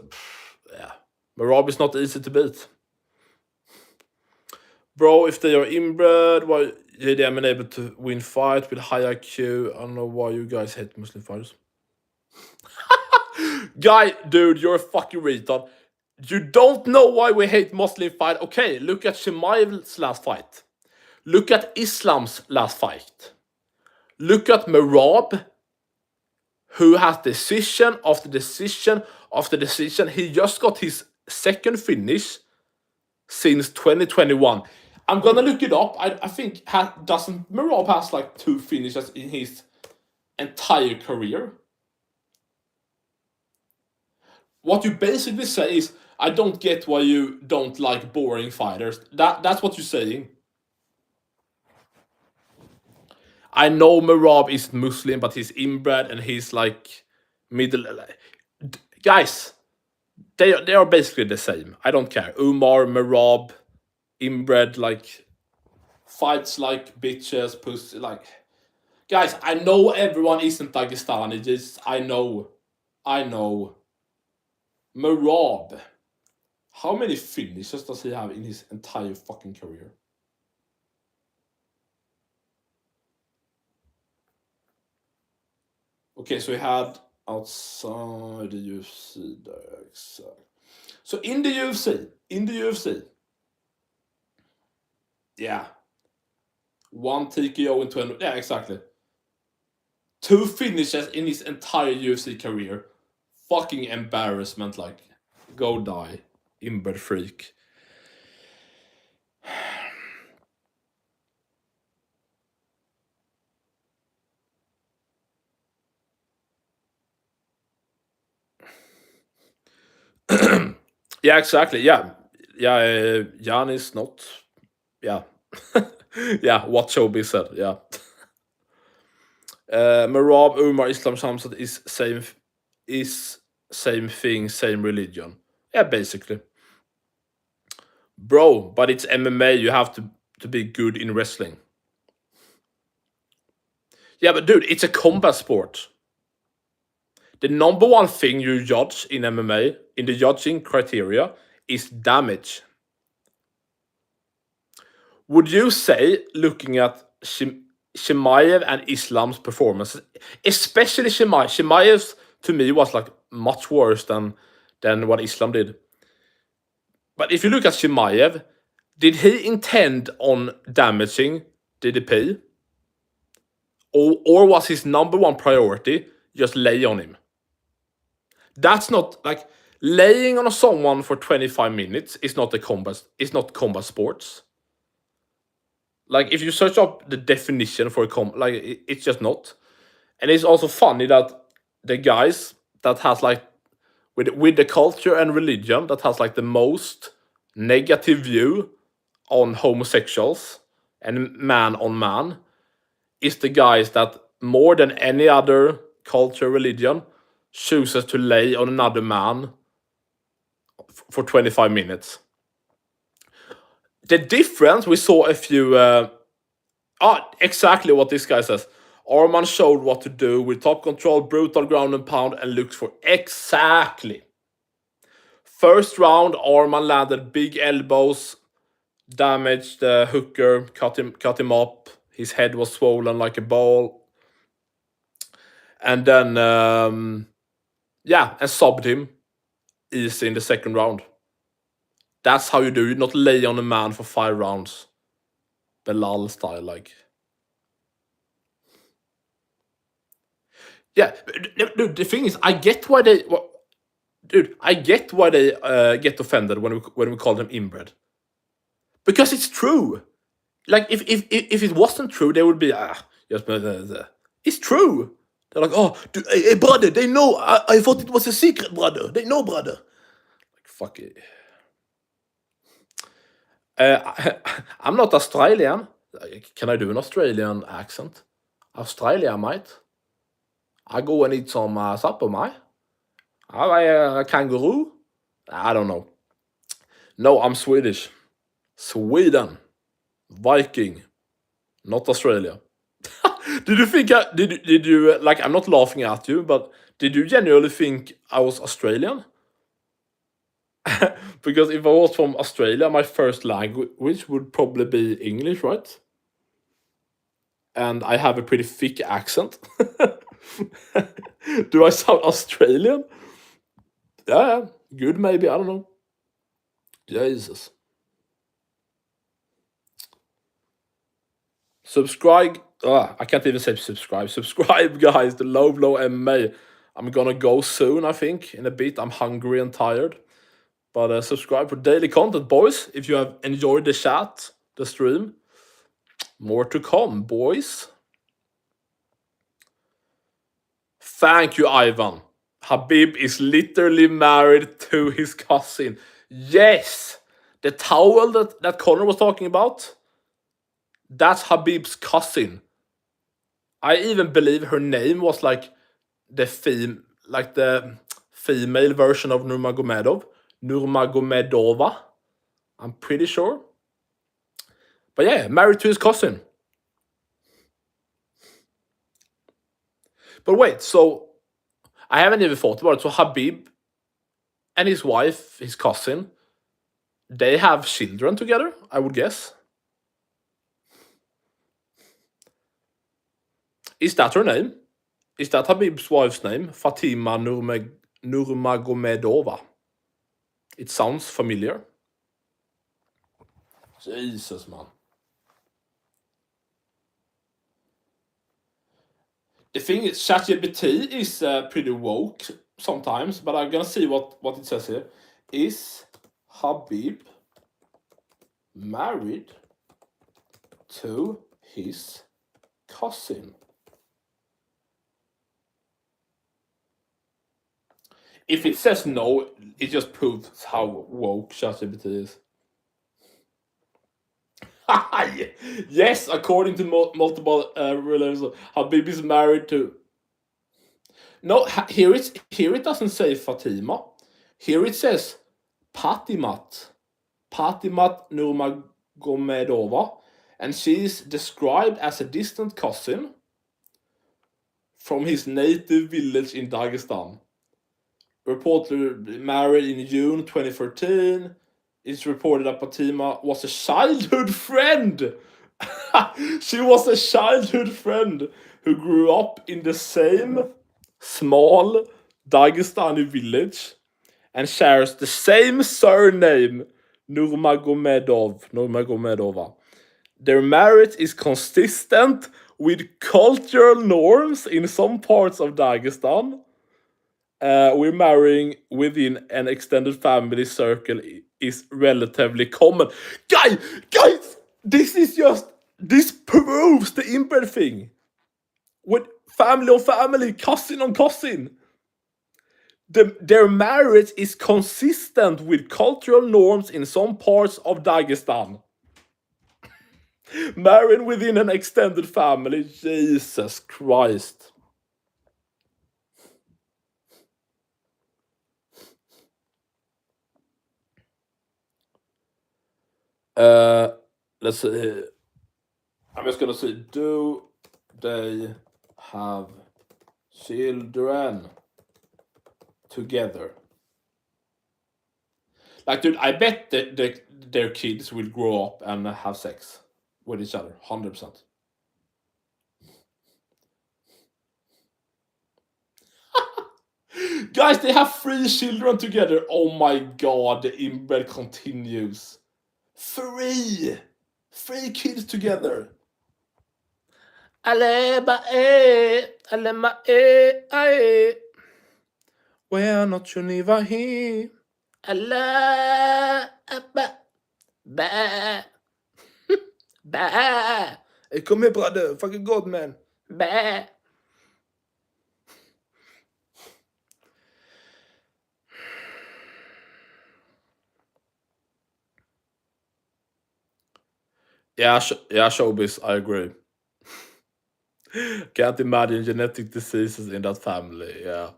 not easy to beat. Bro, if they are inbred, why they are unable to win fight with high IQ? I don't know why you guys hate Muslim fighters. Guy, dude, you're a fucking retard. You don't know why we hate Muslim fight. Okay, look at Chimaev's last fight. Look at Islam's last fight. Look at Merab, who has decision after decision after decision. He just got his second finish since 2021. I'm gonna look it up. I think doesn't Merab has like 2 finishes in his entire career. What you basically say is, I don't get why you don't like boring fighters. That's what you're saying. I know Merab is Muslim, but he's inbred and he's like middle. Guys, they are basically the same. I don't care. Umar, Merab, inbred, like, fights like bitches, pussy, like... Guys, I know everyone isn't Dagestani, just, I know. Merab. How many finishes does he have in his entire fucking career? Okay, so he had outside the UFC there, exactly. So in the UFC, yeah, 1 TKO in 20, yeah, exactly. 2 finishes in his entire UFC career. Fucking embarrassment, like, go die, inbred freak. Yeah, exactly. Yeah, Jan is not. Yeah, yeah. What Chobi said. Yeah. Merab, Umar, Islam, Shamsat is same thing, same religion. Yeah, basically. Bro, but it's MMA. You have to be good in wrestling. Yeah, but dude, it's a combat sport. The number one thing you judge in MMA, in the judging criteria, is damage. Would you say, looking at Chimaev and Islam's performances, especially Chimaev's to me was like much worse than what Islam did. But if you look at Chimaev, did he intend on damaging DDP? Or was his number one priority just lay on him? That's not like laying on someone for 25 minutes is not combat sports. Like if you search up the definition for like it's just not. And it's also funny that the guys that has like with the culture and religion that has like the most negative view on homosexuals and man on man is the guys that more than any other culture religion chooses to lay on another man for 25 minutes. The difference, we saw a few exactly what this guy says. Arman showed what to do with top control, brutal ground and pound, and looks for exactly. First round, Arman landed big elbows, damaged the hooker, cut him up. His head was swollen like a ball. And then, and subbed him easy in the second round. That's how you do. You not lay on a man for 5 rounds. Belal style, like. Yeah, dude. The thing is, I get why they. I get why they get offended when we call them inbred. Because it's true. Like if it wasn't true, they would be just. It's true. They're like, oh, hey, brother, they know. I thought it was a secret, brother. They know, brother. Like, fuck it. I'm not Australian. Can I do an Australian accent? Australia, mate. I go and eat some supper, mate. Am I a kangaroo? I don't know. No, I'm Swedish. Sweden. Viking. Not Australia. Did you think did you like I'm not laughing at you, but did you genuinely think I was Australian? Because if I was from Australia, my first language would probably be English, right? And I have a pretty thick accent. Do I sound Australian? Yeah, good maybe, I don't know. Jesus. Subscribe. I can't even say subscribe. Subscribe, guys, to Low MMA. I'm gonna go soon, I think, in a bit. I'm hungry and tired. But subscribe for daily content, boys. If you have enjoyed the chat, the stream, more to come, boys. Thank you, Ivan. Habib is literally married to his cousin. Yes! The towel that Connor was talking about, that's Habib's cousin. I even believe her name was like the female version of Nurmagomedov. Nurmagomedova. I'm pretty sure. But yeah, married to his cousin. But wait, so I haven't even thought about it. So Habib and his wife, his cousin, they have children together, I would guess. Is that her name? Is that Habib's wife's name? Fatima Nurmagomedova. It sounds familiar. Jesus, man. The thing is, ChatGPT is pretty woke sometimes, but I'm gonna see what it says here. Is Habib married to his cousin? If it says no, it just proves how woke ChatGPT is. Yes, according to multiple relatives, Habib is married to. No, here it doesn't say Fatima. Here it says Patimat Nurmagomedova, and she is described as a distant cousin from his native village in Dagestan. Reportedly married in June 2013. It's reported that Fatima was a childhood friend. She was a childhood friend who grew up in the same small Dagestani village and shares the same surname, Nurmagomedova. Their marriage is consistent with cultural norms in some parts of Dagestan. We're marrying within an extended family circle is relatively common. Guys, this proves the inbred thing. With family on family, cousin on cousin. Their marriage is consistent with cultural norms in some parts of Dagestan. Married within an extended family, Jesus Christ. Let's see. I'm just gonna say, do they have children together? Like, dude, I bet that their kids will grow up and have sex with each other, 100%. Guys, they have 3 children together. Oh my god, the inbred continues. 3 kids together. Aleba alema ae. We're not Geneva here. Allah, ba, ba. Hey, come here, brother. Fucking God, man. Ba. Yeah, showbiz. I agree. Can't imagine genetic diseases in that family. Yeah.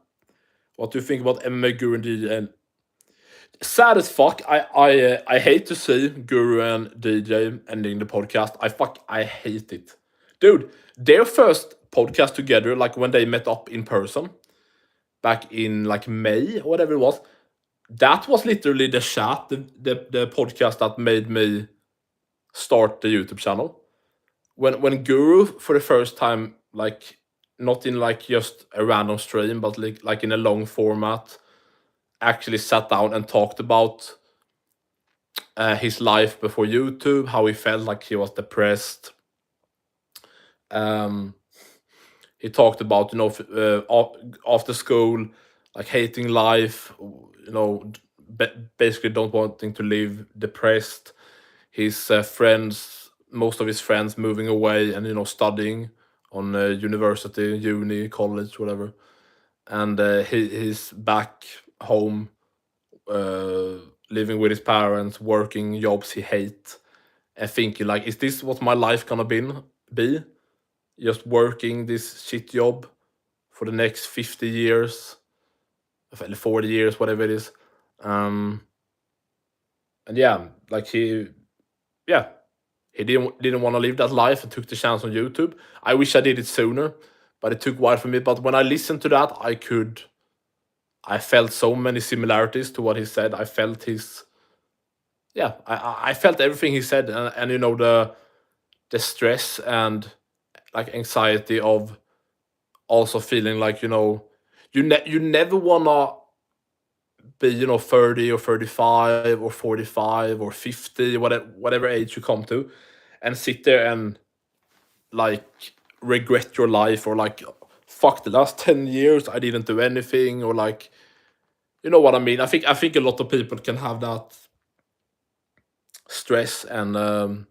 What do you think about MMA Guru and DJ? And sad as fuck. I hate to see Guru and DJ ending the podcast. I hate it, dude. Their first podcast together, like when they met up in person, back in like May or whatever it was. That was literally the chat, the podcast that made me start the YouTube channel. When Guru for the first time, like not in like just a random stream, but like in a long format, actually sat down and talked about his life before YouTube, how he felt like he was depressed. He talked about after school, like hating life, basically don't wanting to live, depressed. His friends, most of his friends, moving away and studying on university, uni, college, whatever. And he's back home, living with his parents, working jobs he hates, and thinking like, is this what my life gonna be? Just working this shit job for the next 50 years, 40 years, whatever it is. And yeah, like he he didn't want to live that life and took the chance on YouTube. I wish I did it sooner, but it took a while for me. But when I listened to that, I felt so many similarities to what he said. I felt his, yeah, I felt everything he said, and you know, the stress and like anxiety of also feeling like, you know, you never wanna be, you know, 30 or 35 or 45 or 50, whatever age you come to, and sit there and like regret your life, or like, fuck, the last 10 years I didn't do anything, or like, you know what I mean. I think a lot of people can have that stress and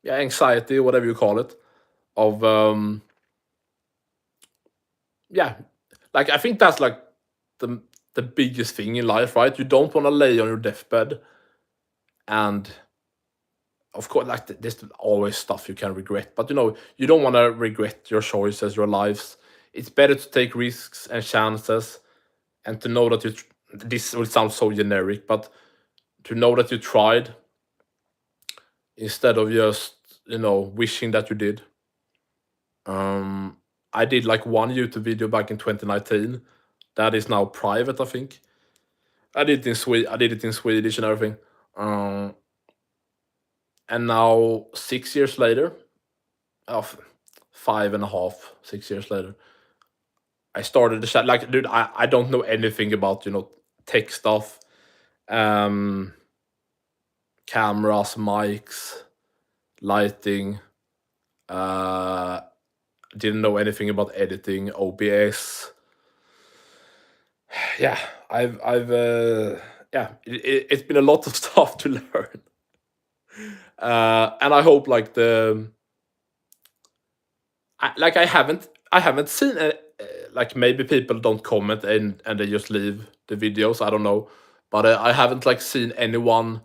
yeah, anxiety, whatever you call it, of yeah, like I think that's like the the biggest thing in life, right? You don't want to lay on your deathbed, and of course, like there's always stuff you can regret, but you know, you don't want to regret your choices, your lives. It's better to take risks and chances, and to know that this will sound so generic, but to know that you tried, instead of just, you know, wishing that you did. um I did like one YouTube video back in 2019 that is now private, I think. I did it in Swedish and everything. um and now 6 years later, of 5.5, 6 years later, I started the chat. Like, dude, I don't know anything about, you know, tech stuff, um, cameras, mics, lighting. Uh, didn't know anything about editing, OBS. Yeah, yeah, it's been a lot of stuff to learn. And I hope like I haven't seen like, maybe people don't comment and they just leave the videos. I don't know, but I haven't like seen anyone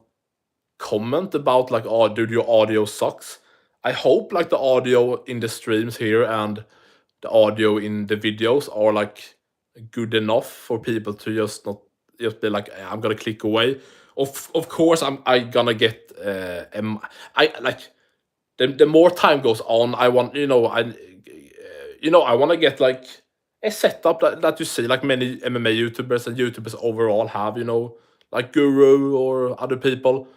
comment about like, oh, dude, your audio sucks. I hope like the audio in the streams here and the audio in the videos are like good enough for people to just not just be like, "Eh, I'm gonna click away." Of course, I gonna get I like, the more time goes on, I want, you know, I want to get like a setup that you see like many MMA YouTubers and YouTubers overall have, you know, like Guru or other people,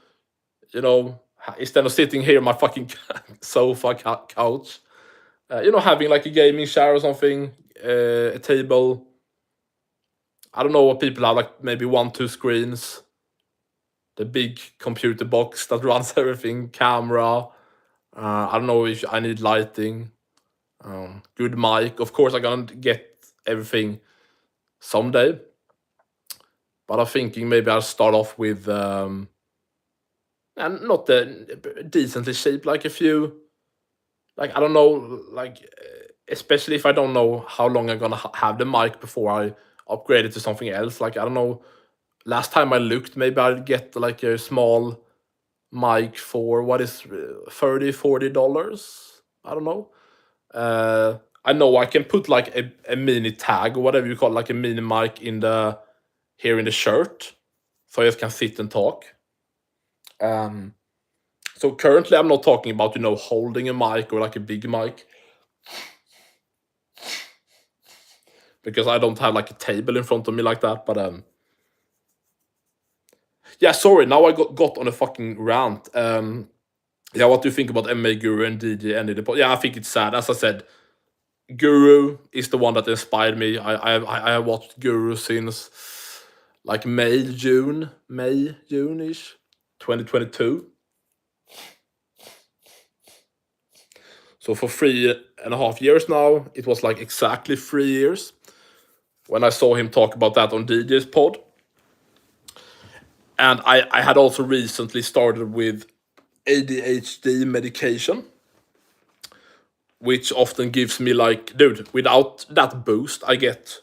you know, instead of sitting here on my fucking sofa couch, you know, having like a gaming chair or something, a table. I don't know what people have, like maybe 1, 2 screens, the big computer box that runs everything, camera. I don't know if I need lighting. Good mic. Of course, I'm gonna get everything someday, but I'm thinking maybe I'll start off with and not the decently cheap, like a few, like I don't know, like especially if I don't know how long I'm gonna have the mic before I upgrade it to something else. Like I don't know. Last time I looked, maybe I'll get like a small mic for what is $30, $40. I don't know. I know I can put like a mini tag or whatever you call it, like a mini mic in the here in the shirt, so I just can sit and talk. So currently I'm not talking about, you know, holding a mic or like a big mic, because I don't have like a table in front of me like that. But yeah, sorry. Now I got on a fucking rant. Yeah, what do you think about MMA Guru and DJ ending the pod? Yeah, I think it's sad. As I said, Guru is the one that inspired me. I have watched Guru since like May, June-ish, 2022. So for 3.5 years now, it was like exactly 3 years when I saw him talk about that on DJ's pod. And I had also recently started with ADHD medication, which often gives me like, dude, without that boost I get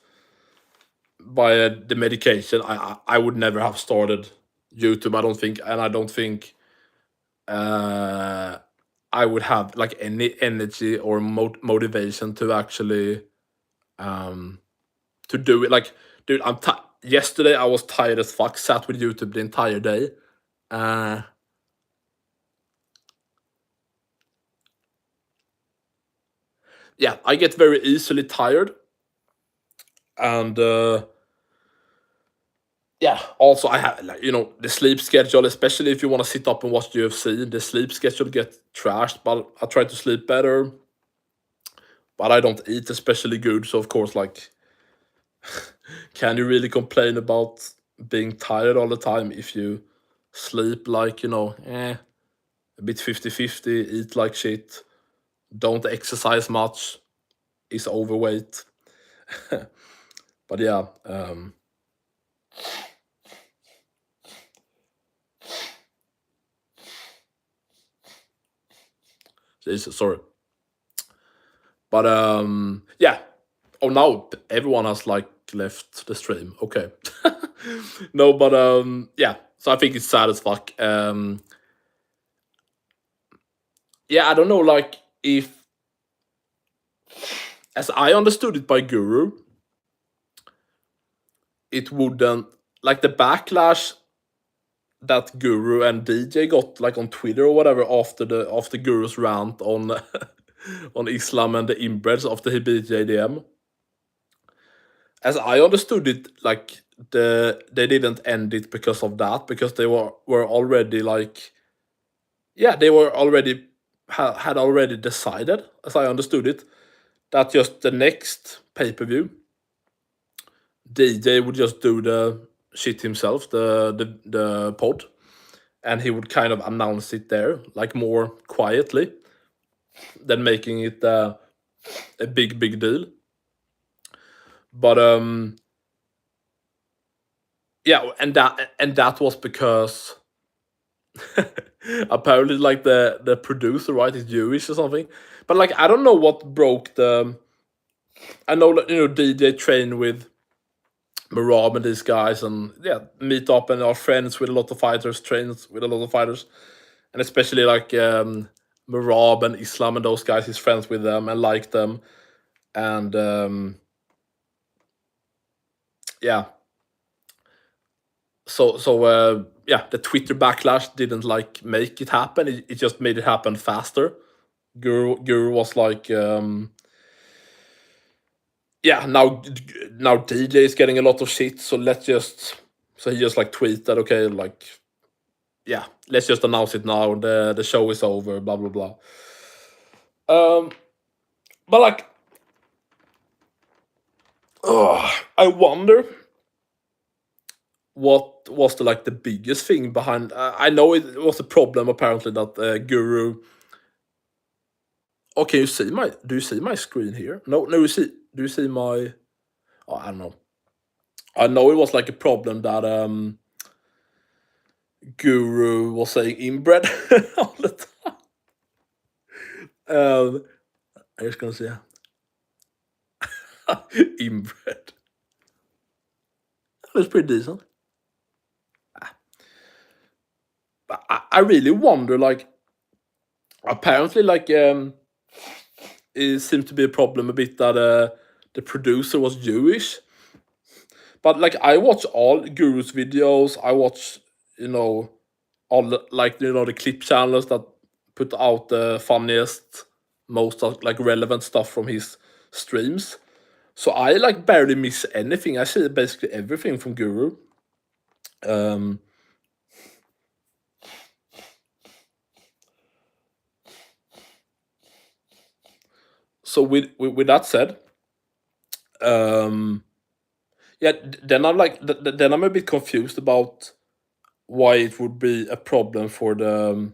by the medication, I would never have started YouTube. I don't think, and I don't think I would have like any energy or motivation to actually to do it. Like, dude, yesterday I was tired as fuck. Sat with YouTube the entire day. Uh, yeah, I get very easily tired, and yeah, also I have, like, the sleep schedule, especially if you want to sit up and watch UFC, the sleep schedule gets trashed. But I try to sleep better, but I don't eat especially good. So of course, like, can you really complain about being tired all the time if you sleep like, a bit 50-50, eat like shit, don't exercise much, is overweight. But yeah, Jesus, sorry. But yeah. Oh, now everyone has like left the stream. Okay. No, but yeah. So I think it's sad as fuck. Yeah, I don't know, like, if, as I understood it by Guru, it wouldn't, like, the backlash that Guru and DJ got, like, on Twitter or whatever, after Guru's rant on on Islam and the inbreds after he beat JDM. As I understood it, like, they didn't end it because of that, because they were already, like, yeah, they were already had already decided, as I understood it, that just the next pay-per-view, DJ would just do the shit himself, the pod, and he would kind of announce it there, like, more quietly than making it a big deal. But yeah, and that was because apparently, like, the producer, right, is Jewish or something. But, like, I don't know what broke the. I know that, DJ trained with Marab and these guys, and yeah, meet up and are friends with a lot of fighters, trains with a lot of fighters, and especially, like, Marab and Islam and those guys, he's friends with them and like them, and yeah. So yeah, the Twitter backlash didn't, like, make it happen. It just made it happen faster. Guru was like, yeah, now DJ is getting a lot of shit, so he just, like, tweeted, okay, like, yeah, let's just announce it now. The show is over. Blah blah blah. But, like, I wonder what was the biggest thing behind. I know it was a problem apparently that Guru. Oh, can you see my? Do you see my screen here? No, no. Do you see my? Oh, I don't know. I know it was, like, a problem that Guru was saying inbred all the time. I'm just gonna say inbred. That was pretty decent. But I really wonder, like, apparently, like, it seemed to be a problem a bit that the producer was Jewish. But, like, I watch all Guru's videos. I watch, all like, the clip channels that put out the funniest, most like relevant stuff from his streams. So I, like, barely miss anything. I see basically everything from Guru. Um, so with that said, um, yeah, then I'm like, then I'm a bit confused about why it would be a problem for the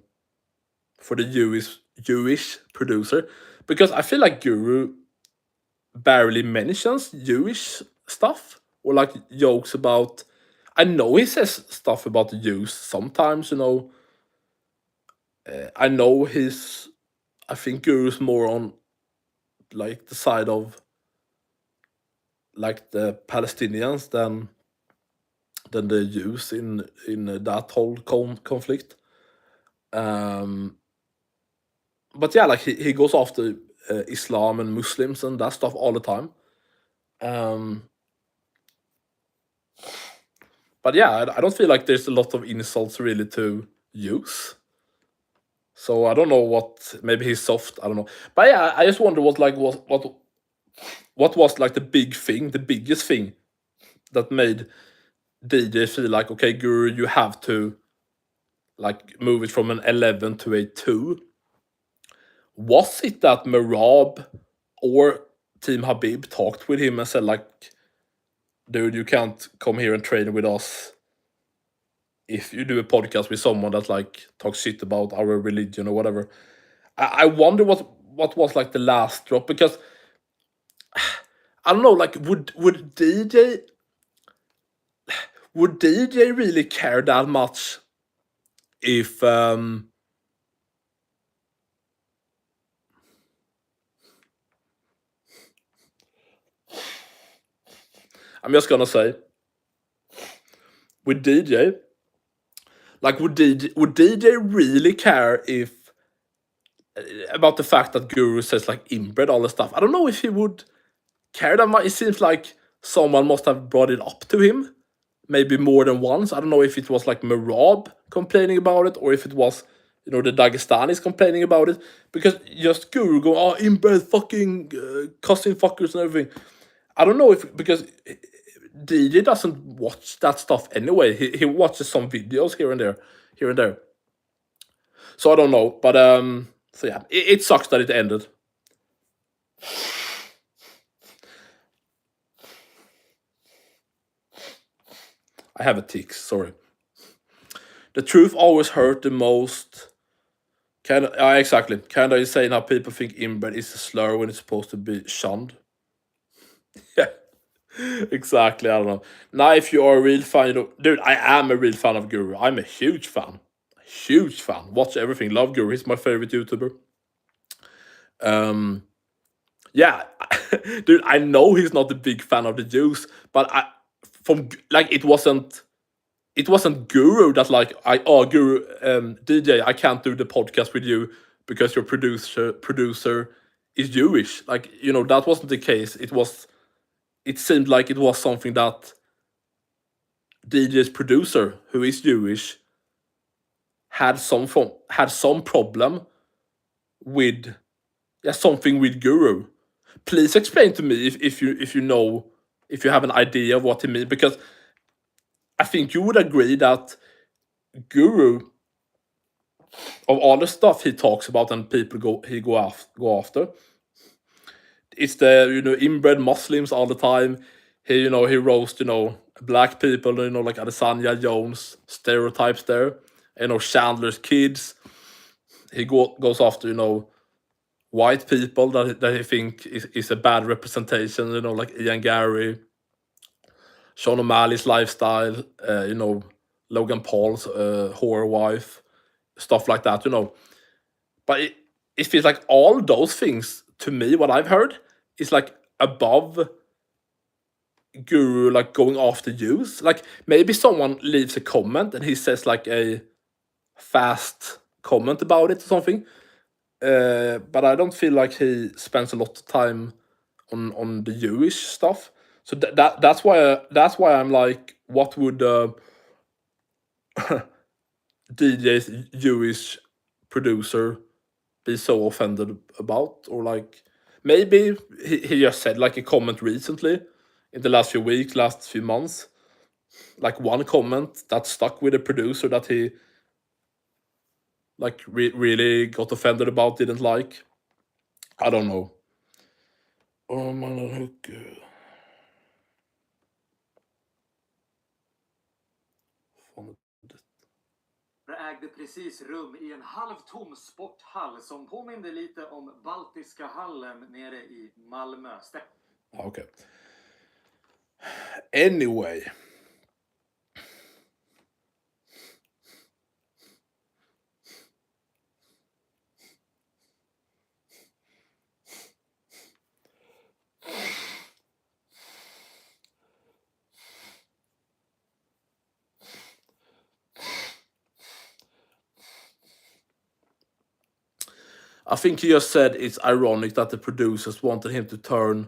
Jewish producer, because I feel like Guru barely mentions Jewish stuff, or, like, jokes about. I know he says stuff about the Jews sometimes. I know he's. I think Guru's more on, like, the side of, like, the Palestinians than the Jews in that whole conflict. But yeah, like, he goes after Islam and Muslims and that stuff all the time. Um, but yeah, I don't feel like there's a lot of insults really to use. So I don't know what. Maybe he's soft. I don't know. But yeah, I just wonder what was like the big thing, the biggest thing that made DJ feel like, okay, Guru, you have to like move it from an 11 to a 2. Was it that Merab or Team Habib talked with him and said like, dude, you can't come here and train with us if you do a podcast with someone that like talks shit about our religion or whatever? I wonder what was like the last drop, because I don't know, like would DJ really care that much if I'm just gonna say, with DJ, like would DJ really care if about the fact that Guru says like inbred all the stuff? I don't know if he would care that much. It seems like someone must have brought it up to him, maybe more than once. I don't know if it was like Merab complaining about it or if it was, you know, the Dagestanis complaining about it. Because just Guru go, oh, inbred fucking cussing fuckers and everything. I don't know if, because DJ doesn't watch that stuff anyway. He watches some videos here and there. So I don't know, but so yeah, it sucks that it ended. I have a tick, sorry. The truth always hurt the most. Exactly. Kinda is saying how people think inbred is a slur when it's supposed to be shunned. Yeah, exactly. I don't know. Now, if you are a real fan, you know, dude, I am a real fan of Guru. I'm a huge fan. Huge fan. Watch everything. Love Guru. He's my favorite YouTuber. Yeah, dude, I know he's not a big fan of the Jews, but from like it wasn't Guru that like Guru, DJ, I can't do the podcast with you because your producer is Jewish. Like, you know, that wasn't the case. It seemed like it was something that DJ's producer, who is Jewish, had some problem with, yeah, something with Guru. Please explain to me if you know, if you have an idea of what he means, because I think you would agree that Guru, of all the stuff he talks about and people go after, it's the, you know, inbred Muslims all the time. He roasts, you know, black people, you know, like Adesanya, Jones, stereotypes there. You know, Chandler's kids. He goes after, you know, white people that he think is a bad representation. You know, like Ian Garry, Sean O'Malley's lifestyle. You know, Logan Paul's whore wife, stuff like that. You know, but it feels like all those things to me, what I've heard, is like above Guru like going after Jews. Like maybe someone leaves a comment and he says like a fast comment about it or something. But I don't feel like he spends a lot of time on the Jewish stuff. So that's why I'm like, what would DJ's Jewish producer be so offended about? Or like maybe he just said like a comment recently in the last few weeks, last few months, like one comment that stuck with the producer that he like really got offended about, didn't like. I don't know. Oh man, hook. Ägde precis rum i en halvtom sporthall som påminde lite om Baltiska hallen nere i Malmö. Okay. Anyway. I think he just said it's ironic that the producers wanted him to turn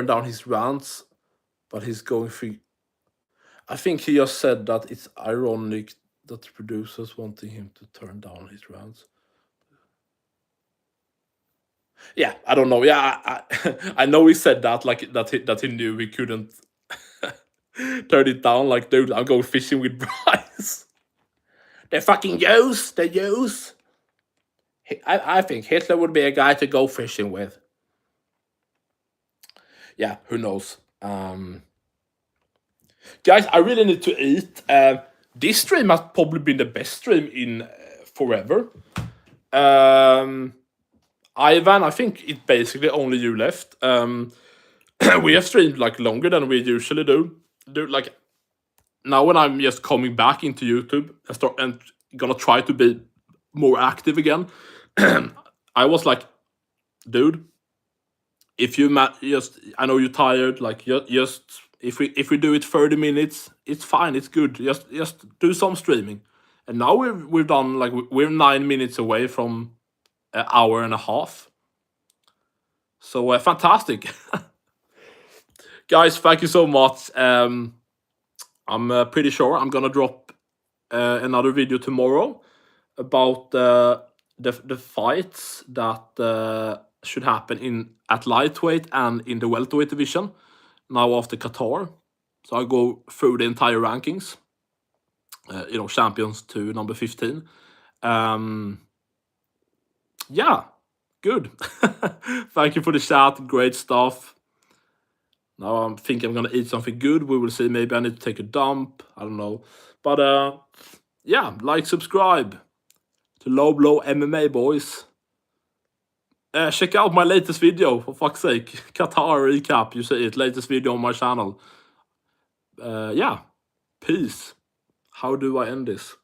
down his rants, but he's going through. I think he just said that it's ironic that the producers wanting him to turn down his rounds. Yeah, I don't know. Yeah, I know he said that, like that he knew he couldn't turn it down. Like, dude, I'm going fishing with Bryce. They're fucking Jews. They're Jews. I think Hitler would be a guy to go fishing with. Yeah, who knows? Guys, I really need to eat. This stream has probably been the best stream in forever. Ivan, I think it's basically only you left. We have streamed like longer than we usually do. Like now when I'm just coming back into YouTube and gonna try to be more active again. I was like, dude, if you just, I know you're tired. Like just if we do it 30 minutes, it's fine. It's good. Just do some streaming. And now we've done, like, we're 9 minutes away from an hour and a half. So fantastic. Guys, thank you so much. I'm pretty sure I'm gonna drop another video tomorrow about the fights that should happen at lightweight and in the welterweight division now after Qatar. So I go through the entire rankings, champions to number 15. Yeah, good. Thank you for the chat. Great stuff. Now I'm thinking I'm gonna eat something good. We will see. Maybe I need to take a dump. I don't know. But yeah, like, subscribe to Low Blow MMA, boys. Check out my latest video, for fuck's sake. Qatar recap, you see it. Latest video on my channel. Yeah. Peace. How do I end this?